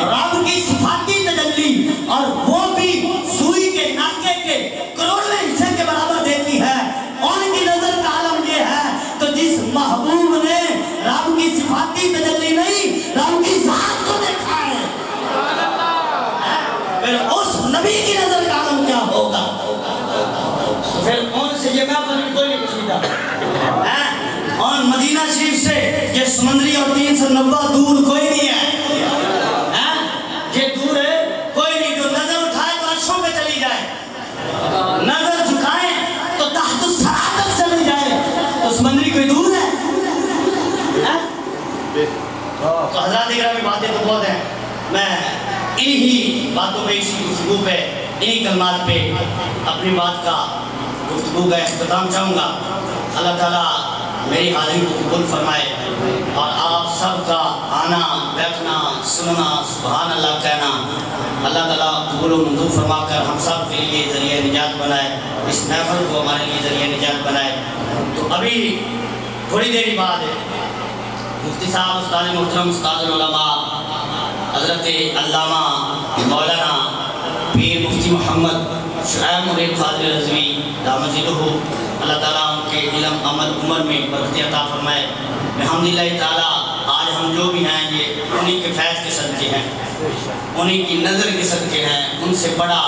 C: رب کی صفاتی تجلی اور وہ بھی سوئی کے ناکے کے کروڑویں حصے کے برابر دیکھی ہے، ان کی نظر کا عالم یہ ہے۔ تو جس محبوب نے رب کی صفاتی تجلی نہیں رب کی ذات کو دیکھا ہے، پھر اس نبی کی نظر کا عالم کیا ہوگا؟ پھر ان سے یہ محفل کوئی نہیں پوچھتا، اور مدینہ شریف سے یہ سمندری اور 390 دور کوئی نہیں ہے، یہ دور ہے کوئی نہیں۔ جو نظر اٹھائے تو عرشوں پہ چلی جائے، نظر جھکائیں تو تحت الثری تک چلی جائے، تو سمندری کوئی دور ہے؟ تو حضرات اکرام باتیں تو بہت ہیں، میں انہی باتوں پہ، اسی گفتگو پہ، انہی کلمات پہ اپنی بات کا گفتگو کا اختتام چاہوں گا۔ اللہ تعالیٰ میری حاضری کو قبول فرمائے، اور آپ سب کا آنا بیٹھنا سننا سبحان اللہ کہنا اللہ تعالیٰ قبول و منظور فرما کر ہم سب کے لیے ذریعہ نجات بنائے، اس محفل کو ہمارے لیے ذریعہ نجات بنائے۔ تو ابھی تھوڑی دیر بعد مفتی صاحب استاد محترم استاد العلماء حضرت علامہ مولانا پیر مفتی محمد شعیب مرید قادری رضوی دامت ذلہ، اللہ تعالیٰ ان کے علم عمل عمر میں برکت عطا فرمائے۔ الحمدللہ تعالیٰ آج ہم جو بھی ہیں یہ انہی کے فیض کے صدقے ہیں، انہی کی نظر کے صدقے ہیں، ان سے پڑھا،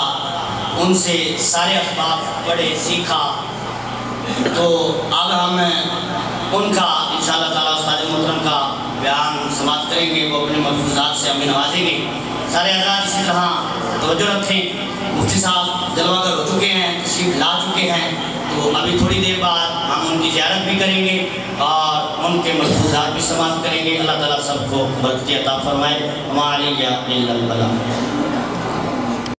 C: ان سے سارے اسباب پڑھے سیکھا، تو اب ہم ان کا انشاءاللہ تعالیٰ استاد محترم کا بیان سماعت کریں گے، وہ اپنے ملفوظات سے ہمیں نوازیں گے۔ سارے حضرات اسی طرح توجہ رکھیں، مفتی صاحب جلوہ گر ہو چکے ہیں، تشریف لا چکے ہیں، تو ابھی تھوڑی دیر بعد ہم ان کی زیارت بھی کریں گے اور ان کے ملفوظات بھی سماعت کریں گے۔ اللہ تعالیٰ سب کو برکت عطا فرمائے۔ وما علیہ الا البلاغ۔